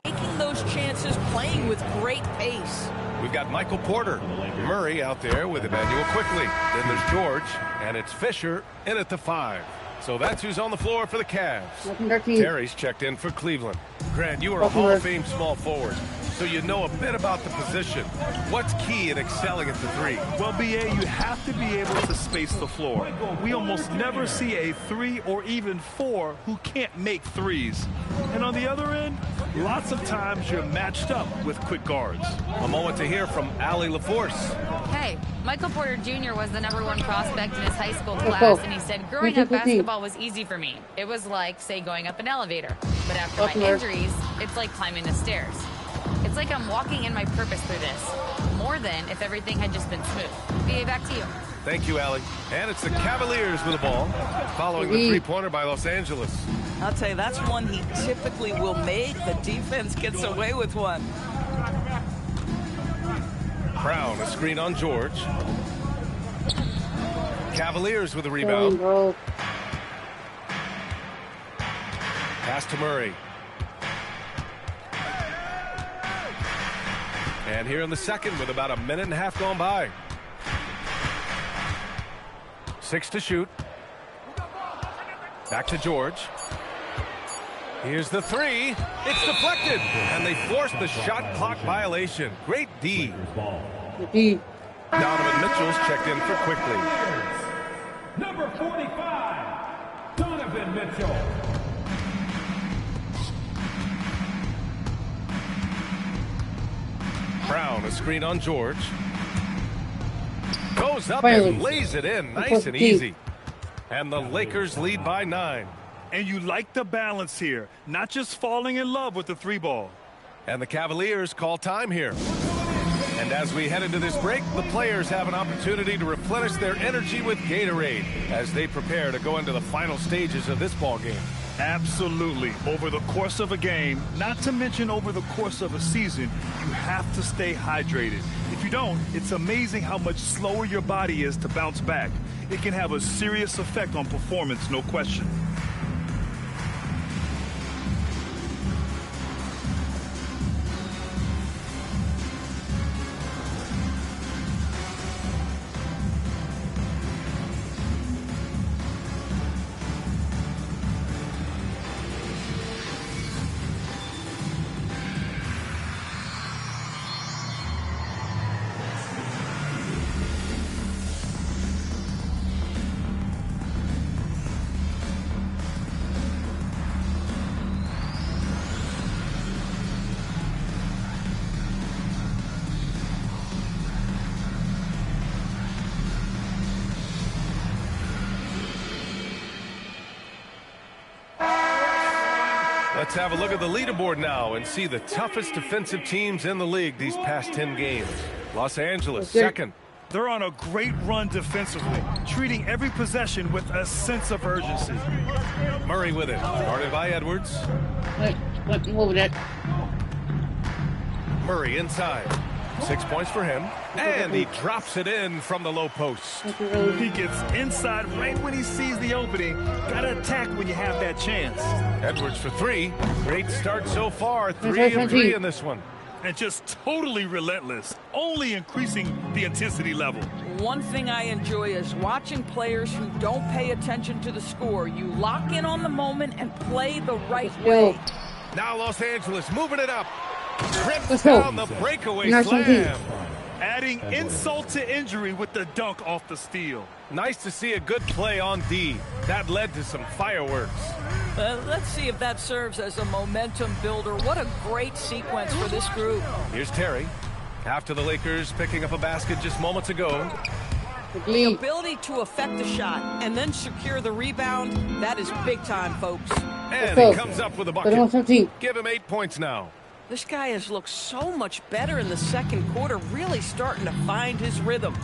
Taking those chances, playing with great pace. We've got Michael Porter. Murray out there with Emmanuel quickly. Then there's George, and it's Fisher in at the 5. So that's who's on the floor for the Cavs. Terry's checked in for Cleveland. Grant, you are a Hall of Fame small forward, so you know a bit about the position. What's key in excelling at the 3? Well, B.A., you have to be able to space the floor. We almost never see a 3 or even 4 who can't make threes. And on the other end, lots of times you're matched up with quick guards. A moment to hear from Allie LaForce. Hey, Michael Porter Jr. was the #1 prospect in his high school class, and he said, growing up basketball was easy for me. It was like, say, going up an elevator. But after my injuries, it's like climbing the stairs. It's like I'm walking in my purpose through this, more than if everything had just been smooth. BA, back to you. Thank you, Allie. And it's the Cavaliers with the ball, following the three-pointer by Los Angeles. I'll tell you, that's one he typically will make. The defense gets away with one. Brown, a screen on George. Cavaliers with the rebound. Pass to Murray. And here in the second with about 1.5 minutes gone by. 6 to shoot. Back to George. Here's the 3. It's deflected. And they forced the shot clock violation. Great D. Donovan Mitchell's checked in for quickly. Number 45, Donovan Mitchell. Brown, a screen on George. Goes up and lays it in. Nice and easy. And the Lakers lead by 9. And you like the balance here, not just falling in love with the 3 ball. And the Cavaliers call time here. And as we head into this break, the players have an opportunity to replenish their energy with Gatorade as they prepare to go into the final stages of this ball game. Absolutely. Over the course of a game, not to mention over the course of a season, you have to stay hydrated. If you don't, it's amazing how much slower your body is to bounce back. It can have a serious effect on performance, no question. Let's have a look at the leaderboard now and see the toughest defensive teams in the league these past 10 games. Los Angeles, second. They're on a great run defensively, treating every possession with a sense of urgency. Murray with it, guarded by Edwards. Move that. Murray inside. 6 points for him. And he drops it in from the low post. He gets inside right when he sees the opening. Gotta attack when you have that chance. Edwards for three. Great start so far. 3 and 3 in this one. And just totally relentless, only increasing the intensity level. One thing I enjoy is watching players who don't pay attention to the score. You lock in on the moment and play the right way. Now Los Angeles moving it up. Trips down the breakaway slam. Adding insult to injury with the dunk off the steal. Nice to see a good play on D. That led to some fireworks. Let's see if that serves as a momentum builder. What a great sequence for this group. Here's Terry. After the Lakers picking up a basket just moments ago. The ability to affect a shot and then secure the rebound, that is big time, folks. And he comes up with a bucket. Give him 8 points now. This guy has looked so much better in the second quarter, really starting to find his rhythm.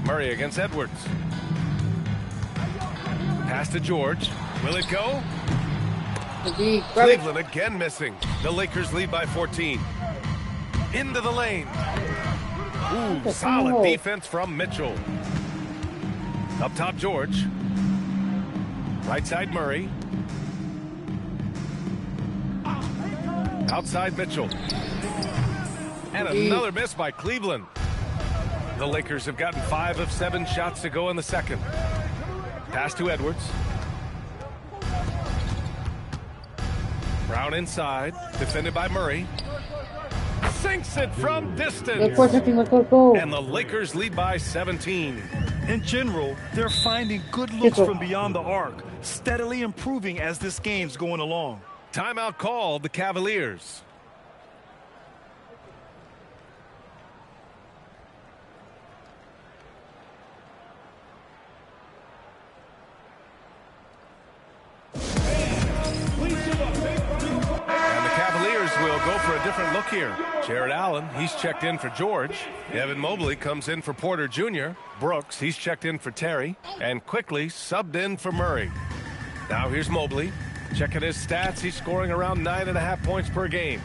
Murray against Edwards. Pass to George. Will it go? Cleveland again missing. The Lakers lead by 14. Into the lane. Ooh, solid defense from Mitchell. Up top, George. Right side, Murray. Outside Mitchell. And another miss by Cleveland. The Lakers have gotten 5 of 7 shots to go in the second. Pass to Edwards. Brown inside. Defended by Murray. Sinks it from distance. And the Lakers lead by 17. In general, they're finding good looks from beyond the arc, steadily improving as this game's going along. Timeout called the Cavaliers. And the Cavaliers will go for a different look here. Jared Allen, he's checked in for George. Evan Mobley comes in for Porter Jr. Brooks, he's checked in for Terry. And quickly subbed in for Murray. Now here's Mobley. Checking his stats, he's scoring around 9.5 points per game.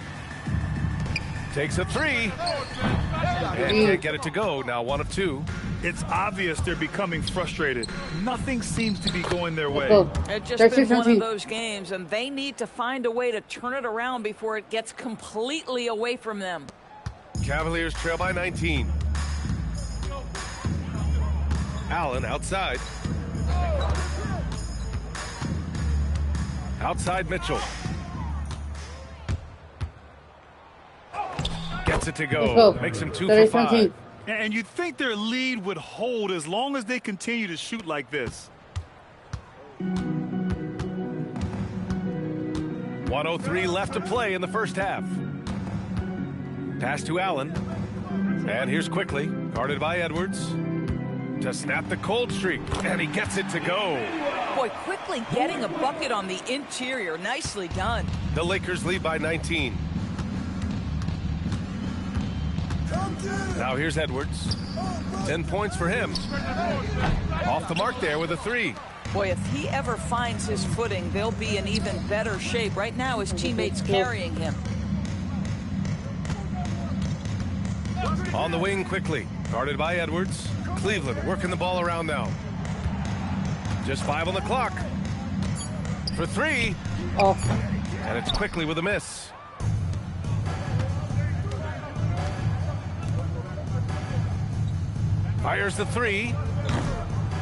Takes a three. And can't get it to go. Now 1 of 2. It's obvious they're becoming frustrated. Nothing seems to be going their way. It's just been one of those games, and they need to find a way to turn it around before it gets completely away from them. Cavaliers trail by 19. Allen outside. Outside Mitchell. Gets it to go. Makes him 2 for 5. And you'd think their lead would hold as long as they continue to shoot like this. 1:03 left to play in the first half. Pass to Allen. And here's quickly. Guarded by Edwards. To snap the cold streak. And he gets it to go. Boy, quickly getting a bucket on the interior. Nicely done. The Lakers lead by 19. Now here's Edwards. 10 points for him. Off off the mark there with a 3. Boy, if he ever finds his footing, they'll be in even better shape. Right now, his teammates carrying him. On the wing quickly, guarded by Edwards. Cleveland working the ball around now. Just 5 on the clock. For 3. Oh. And it's quickly with a miss. Fires the 3.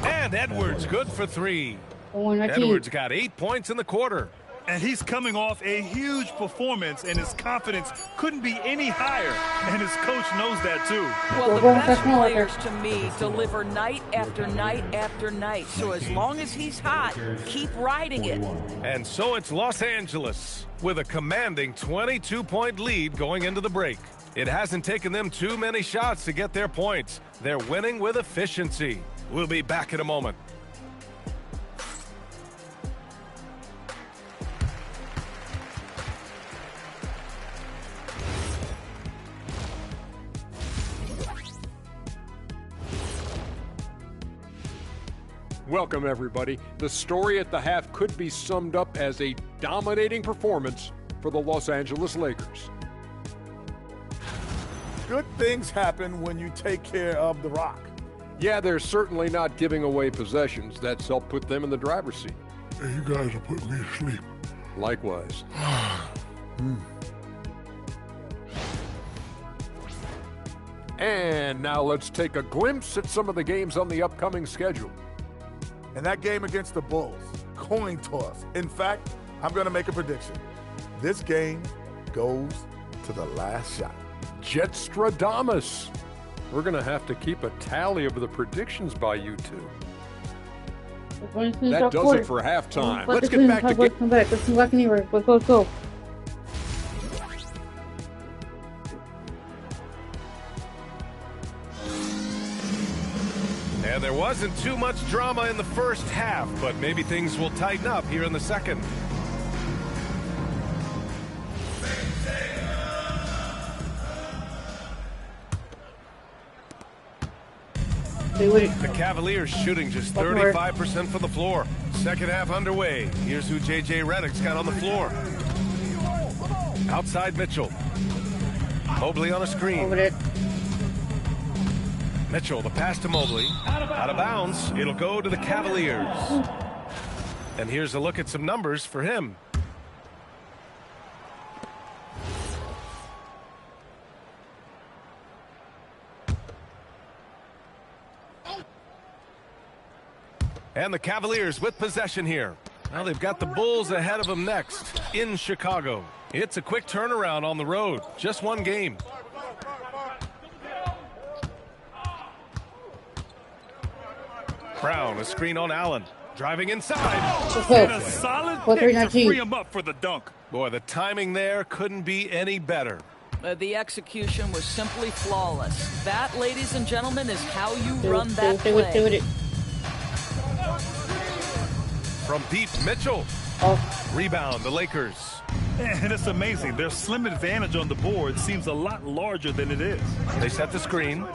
And Edwards good for 3. Edwards got 8 points in the quarter. And he's coming off a huge performance, and his confidence couldn't be any higher. And his coach knows that, too. Well, the best players, to me, deliver night after night after night. So as long as he's hot, keep riding it. And so it's Los Angeles with a commanding 22-point lead going into the break. It hasn't taken them too many shots to get their points. They're winning with efficiency. We'll be back in a moment. Welcome, everybody. The story at the half could be summed up as a dominating performance for the Los Angeles Lakers. Good things happen when you take care of the rock. Yeah, they're certainly not giving away possessions. That's helped put them in the driver's seat. Hey, you guys are putting me to sleep. Likewise. And now let's take a glimpse at some of the games on the upcoming schedule. And that game against the Bulls, coin toss. In fact, I'm going to make a prediction. This game goes to the last shot. Jetstradamus. We're going to have to keep a tally of the predictions by you two. That does it for halftime. Let's get back to Let's come back. Let's come back anywhere. Let's go. And there wasn't too much drama in the first half, but maybe things will tighten up here in the second. The Cavaliers shooting just 35% from the floor. Second half underway. Here's who J.J. Redick's got on the floor. Outside Mitchell. Mobley on a screen. Mitchell, the pass to Mobley. Out of bounds. It'll go to the Cavaliers. And here's a look at some numbers for him. And the Cavaliers with possession here. Now they've got the Bulls ahead of them next in Chicago. It's a quick turnaround on the road. Just one game. Brown, a screen on Allen. Driving inside. And a solid pick to free him up for the dunk. Boy, the timing there couldn't be any better. The execution was simply flawless. That, ladies and gentlemen, is how you run that play. From deep, Mitchell. Rebound, the Lakers. And it's amazing. Their slim advantage on the board seems a lot larger than it is. They set the screen.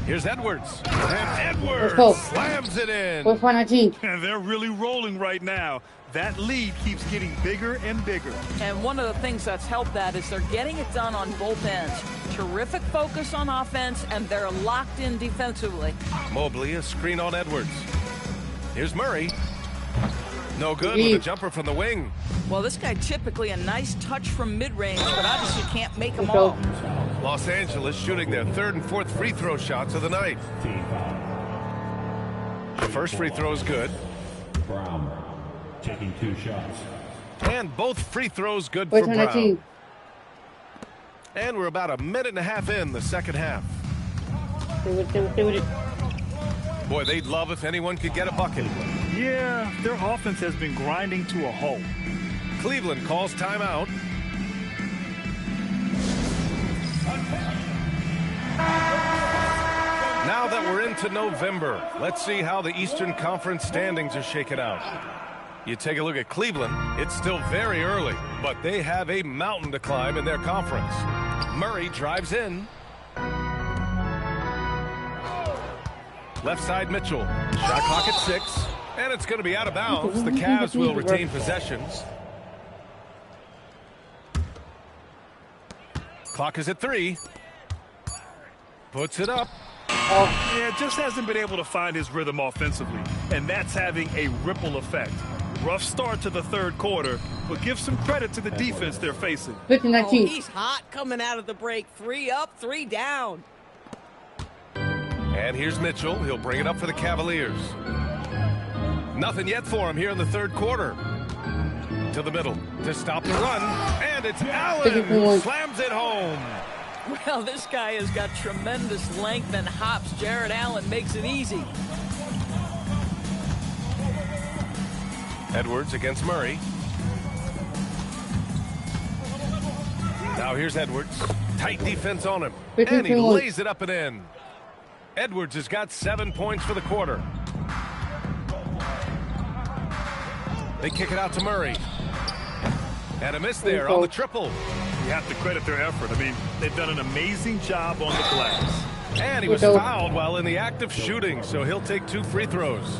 Here's Edwards. And Edwards slams it in. And they're really rolling right now. That lead keeps getting bigger and bigger. And one of the things that's helped that is they're getting it done on both ends. Terrific focus on offense, and they're locked in defensively. Mobley, a screen on Edwards. Here's Murray. No good with a jumper from the wing. Well, this guy typically a nice touch from mid-range, but obviously can't make them all. Los Angeles shooting their third and fourth free throw shots of the night. The first free throw is good. Brown taking 2 shots. And both free throws good for Brown. And we're about a minute and a half in the second half. Boy, they'd love if anyone could get a bucket. Yeah, their offense has been grinding to a halt. Cleveland calls timeout. Now that we're into November, let's see how the Eastern Conference standings are shaken out. You take a look at Cleveland, it's still very early, but they have a mountain to climb in their conference. Murray drives in. Left side Mitchell. Shot clock at 6. And it's going to be out of bounds. The Cavs will retain possessions. Clock is at 3. Puts it up. Yeah, just hasn't been able to find his rhythm offensively, and that's having a ripple effect. Rough start to the third quarter, but give some credit to the defense they're facing. Oh, he's hot coming out of the break. 3 up, 3 down. And here's Mitchell. He'll bring it up for the Cavaliers. Nothing yet for him here in the third quarter. To the middle to stop the run, and it's Allen who slams it home. Well, this guy has got tremendous length and hops. Jared Allen makes it easy. Edwards against Murray. Now here's Edwards. Tight defense on him. And he lays it up and in. Edwards has got 7 points for the quarter. They kick it out to Murray. And a miss there on the triple. You have to credit their effort. I mean, they've done an amazing job on the glass. And he was fouled while in the act of shooting, so he'll take 2 free throws.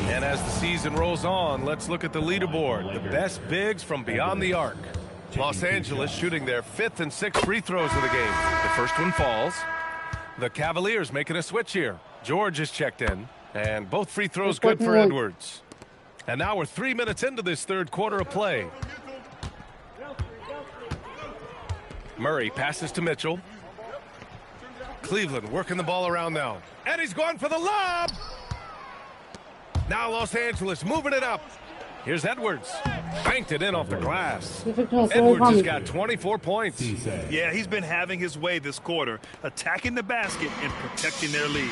And as the season rolls on, let's look at the leaderboard. The best bigs from beyond the arc. Los Angeles shooting their 5th and 6th free throws of the game. The first one falls. The Cavaliers making a switch here. George is checked in, and both free throws good for Edwards. And now we're 3 minutes into this third quarter of play. Murray passes to Mitchell. Cleveland working the ball around now. And he's going for the lob. Now Los Angeles moving it up. Here's Edwards. Banked it in off the glass. Edwards has got 24 points. Yeah, he's been having his way this quarter, attacking the basket and protecting their lead.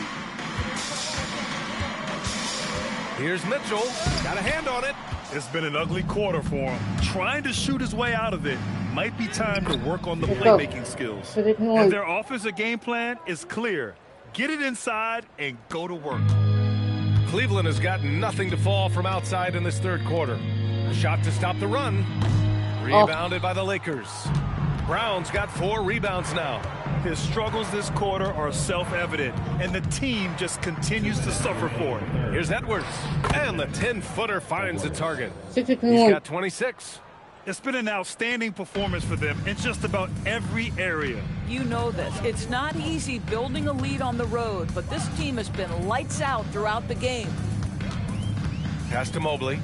Here's Mitchell. Got a hand on it. It's been an ugly quarter for him. Trying to shoot his way out of it. Might be time to work on the playmaking skills. And their offensive game plan is clear. Get it inside and go to work. Cleveland has got nothing to fall from outside in this third quarter. A shot to stop the run. Rebounded by the Lakers. Brown's got 4 rebounds now. His struggles this quarter are self-evident, and the team just continues to suffer for it. Here's Edwards, and the 10-footer finds the target. He's got 26. It's been an outstanding performance for them in just about every area. You know this. It's not easy building a lead on the road, but this team has been lights out throughout the game. Pass to Mobley.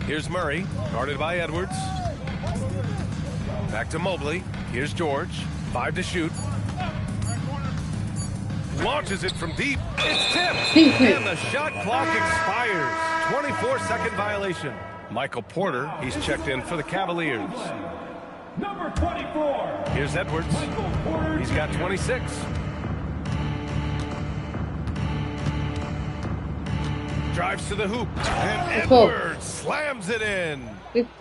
Here's Murray, guarded by Edwards. Back to Mobley. Here's George. 5 to shoot. Launches it from deep. It's tipped. And the shot clock expires. 24-second violation. Michael Porter, he's checked in for the Cavaliers. Number 24. Here's Edwards. He's got 26. Drives to the hoop. And Edwards slams it in.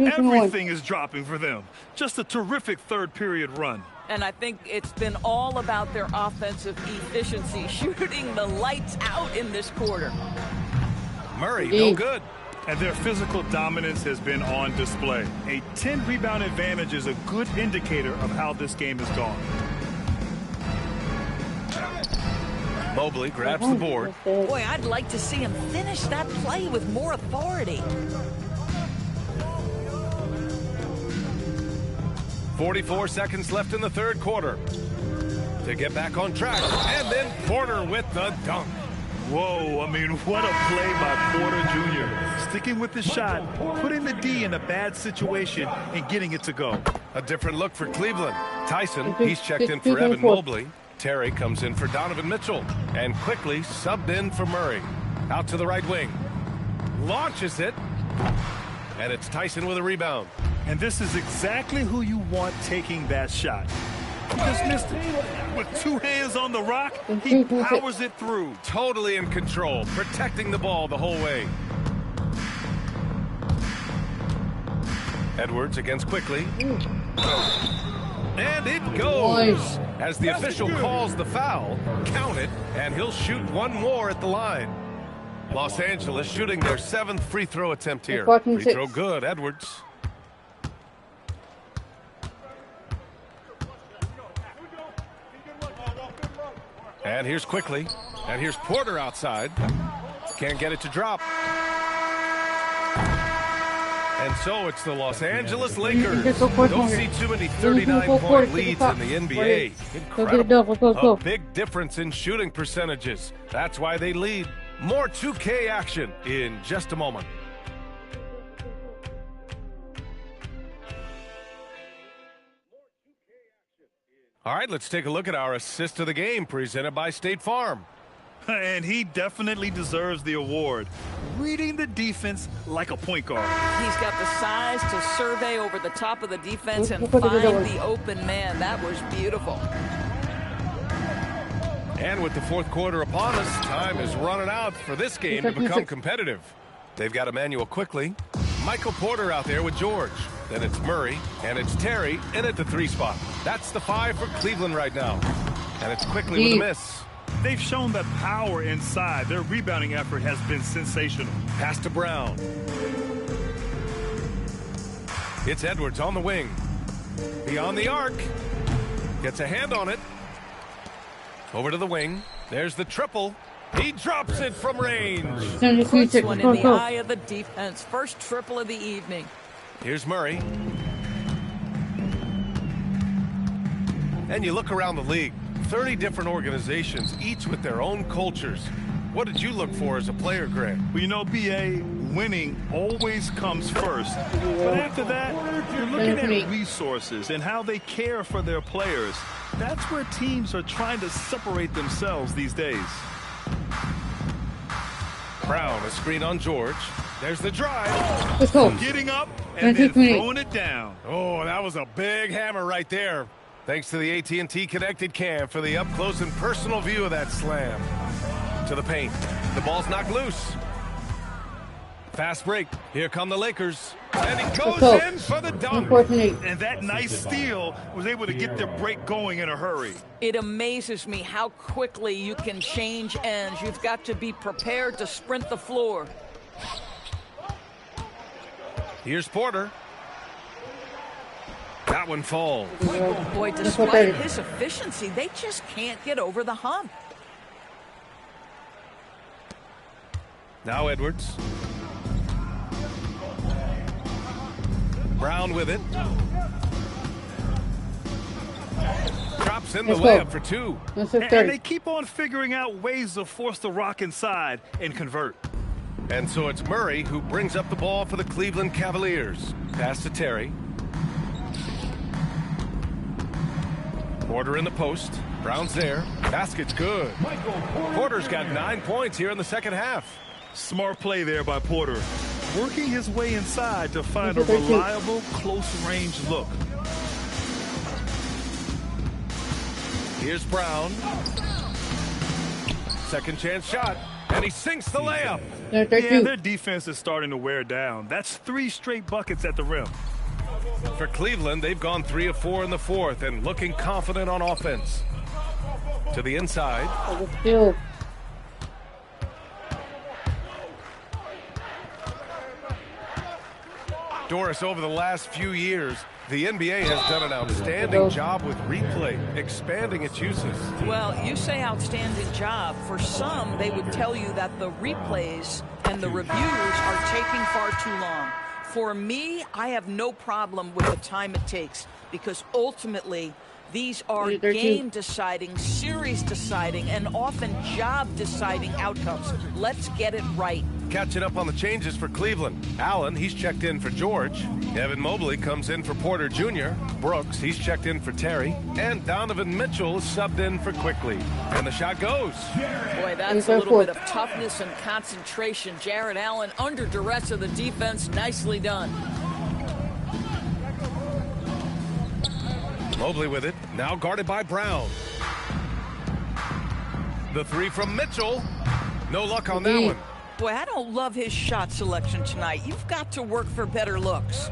Everything is dropping for them. Just a terrific third period run. And I think it's been all about their offensive efficiency, shooting the lights out in this quarter. Murray, no good. And their physical dominance has been on display. A 10-rebound advantage is a good indicator of how this game has gone. Mobley grabs the board. Boy, I'd like to see him finish that play with more authority. 44 seconds left in the third quarter. To get back on track. And then Porter with the dunk. Whoa, I mean, what a play by Porter Jr. Sticking with the shot, putting the D in a bad situation, and getting it to go. A different look for Cleveland. Tyson, he's checked in for Evan Mobley. Terry comes in for Donovan Mitchell. And quickly subbed in for Murray. Out to the right wing. Launches it. And it's Tyson with a rebound. And this is exactly who you want taking that shot. He just missed it. With 2 hands on the rock, he powers it through. Totally in control, protecting the ball the whole way. Edwards against Quickly. And it goes. As the official calls the foul, count it, and he'll shoot one more at the line. Los Angeles shooting their 7th free throw attempt here. Free throw good, Edwards. And here's Quickly. And here's Porter outside. Can't get it to drop. And so it's the Los Angeles Lakers. Don't see too many 39-point leads in the NBA. Incredible. A big difference in shooting percentages. That's why they lead. More 2K action in just a moment. All right, let's take a look at our assist of the game presented by State Farm. And he definitely deserves the award. Reading the defense like a point guard. He's got the size to survey over the top of the defense and find the open man. That was beautiful. And with the fourth quarter upon us, time is running out for this game to become competitive. They've got Emmanuel quickly. Michael Porter out there with George. Then it's Murray, and it's Terry in at the 3 spot. That's the 5 for Cleveland right now. And it's quickly with a miss. They've shown that power inside. Their rebounding effort has been sensational. Pass to Brown. It's Edwards on the wing. Beyond the arc. Gets a hand on it. Over to the wing. There's the triple. He drops it from range. Puts one in the eye of the defense. First triple of the evening. Here's Murray. And you look around the league. 30 different organizations, each with their own cultures. What did you look for as a player, Grant? Well, you know, BA, winning always comes first. But after that, you're looking at resources and how they care for their players. That's where teams are trying to separate themselves these days. Brown, a screen on George. There's the drive. Getting up and then throwing it down. Oh, that was a big hammer right there. Thanks to the AT&T Connected Cam for the up-close and personal view of that slam. To the paint. The ball's knocked loose. Fast break. Here come the Lakers. And he goes in for the dunk. And that nice steal was able to get their break going in a hurry. It amazes me how quickly you can change ends. You've got to be prepared to sprint the floor. Here's Porter. That one falls. Boy, despite his efficiency, they just can't get over the hump. Now Edwards. Brown with it. Drops in the layup for 2. And they keep on figuring out ways to force the rock inside and convert. And so it's Murray who brings up the ball for the Cleveland Cavaliers. Pass to Terry. Porter in the post. Brown's there. Basket's good. Porter's got 9 points here in the second half. Smart play there by Porter. Working his way inside to find a reliable, close-range look. Here's Brown. Second chance shot. And he sinks the layup. Yeah, their defense is starting to wear down. That's 3 straight buckets at the rim. For Cleveland, they've gone 3 of 4 in the fourth and looking confident on offense. To the inside. Doris, over the last few years, the NBA has done an outstanding job with replay, expanding its uses. Well, you say outstanding job. For some, they would tell you that the replays and the reviews are taking far too long. For me, I have no problem with the time it takes because ultimately these are game-deciding, series-deciding, and often job-deciding outcomes. Let's get it right. Catching up on the changes for Cleveland. Allen, he's checked in for George. Evan Mobley comes in for Porter Jr. Brooks, he's checked in for Terry. And Donovan Mitchell is subbed in for Quickly. And the shot goes. Boy, that's a little bit of toughness and concentration. Jared Allen under duress of the defense. Nicely done. Mobley with it. Now guarded by Brown. The 3 from Mitchell. No luck on that one. Boy, I don't love his shot selection tonight. You've got to work for better looks.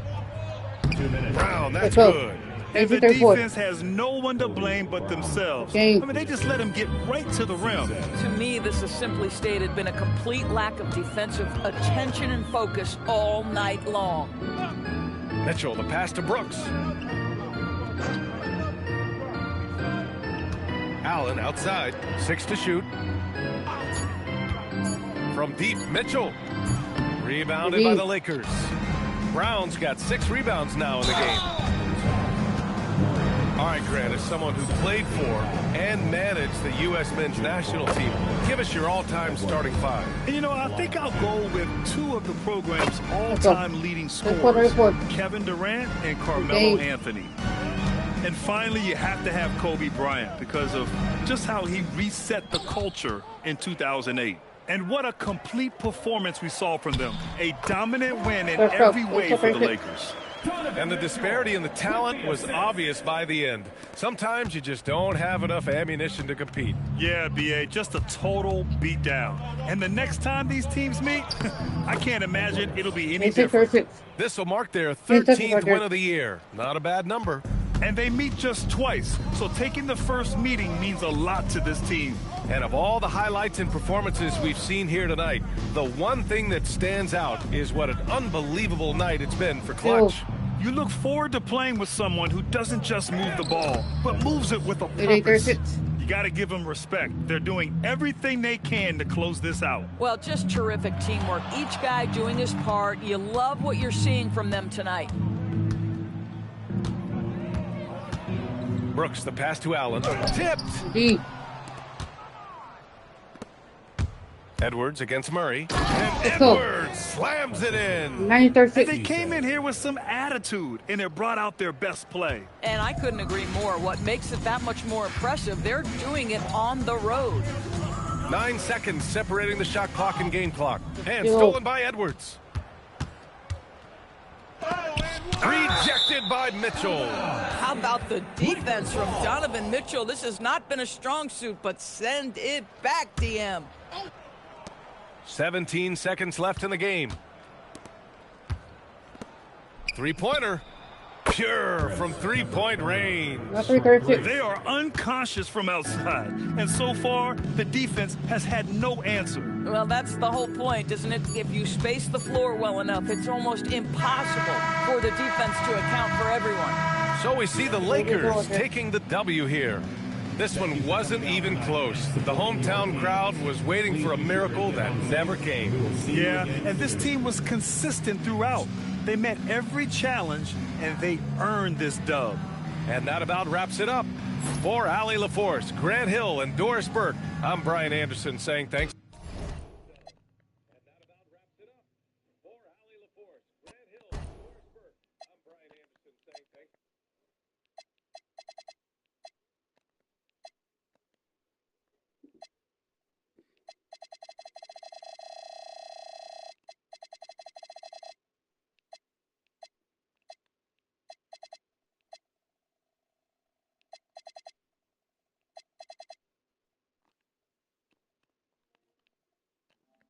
Brown, that's good. And the defense has no one to blame but themselves. I mean, they just let him get right to the rim. To me, this has simply stated been a complete lack of defensive attention and focus all night long. Mitchell, the pass to Brooks. Allen outside, 6 to shoot. From deep, Mitchell. Rebounded by the Lakers. Brown's got 6 rebounds now in the game. All right, Grant, as someone who played for and managed the U.S. men's national team, give us your all-time starting 5. And, you know, I think I'll go with 2 of the program's all-time leading scorers, Kevin Durant and Carmelo Anthony. And finally, you have to have Kobe Bryant because of just how he reset the culture in 2008. And what a complete performance we saw from them. A dominant win in every way for the Lakers. And the disparity in the talent was obvious by the end. Sometimes you just don't have enough ammunition to compete. Yeah, B.A., just a total beatdown. And the next time these teams meet, I can't imagine it'll be any different. This will mark their 13th win of the year. Not a bad number. And they meet just twice, so taking the first meeting means a lot to this team. And of all the highlights and performances we've seen here tonight, the one thing that stands out is what an unbelievable night it's been for Clutch. You look forward to playing with someone who doesn't just move the ball, but moves it with a purpose. You got to give them respect. They're doing everything they can to close this out. Well, just terrific teamwork. Each guy doing his part. You love what you're seeing from them tonight. Brooks, the pass to Allen. Tipped. Edwards against Murray. And Edwards slams it in. And they came in here with some attitude, and it brought out their best play. And I couldn't agree more. What makes it that much more impressive, they're doing it on the road. 9 seconds separating the shot clock and game clock. And stolen by Edwards. Rejected by Mitchell. How about the defense from Donovan Mitchell? This has not been a strong suit, but send it back, DM. 17 seconds left in the game. 3-pointer. Pure from 3-point range. They are unconscious from outside, and so far the defense has had no answer. Well, that's the whole point, isn't it? If you space the floor well enough, it's almost impossible for the defense to account for everyone. So we see the Lakers taking the W here. This one wasn't even close. The hometown crowd was waiting for a miracle that never came. Yeah, and this team was consistent throughout. They met every challenge, and they earned this dub. And that about wraps it up. For Allie LaForce, Grant Hill, and Doris Burke, I'm Brian Anderson saying thanks.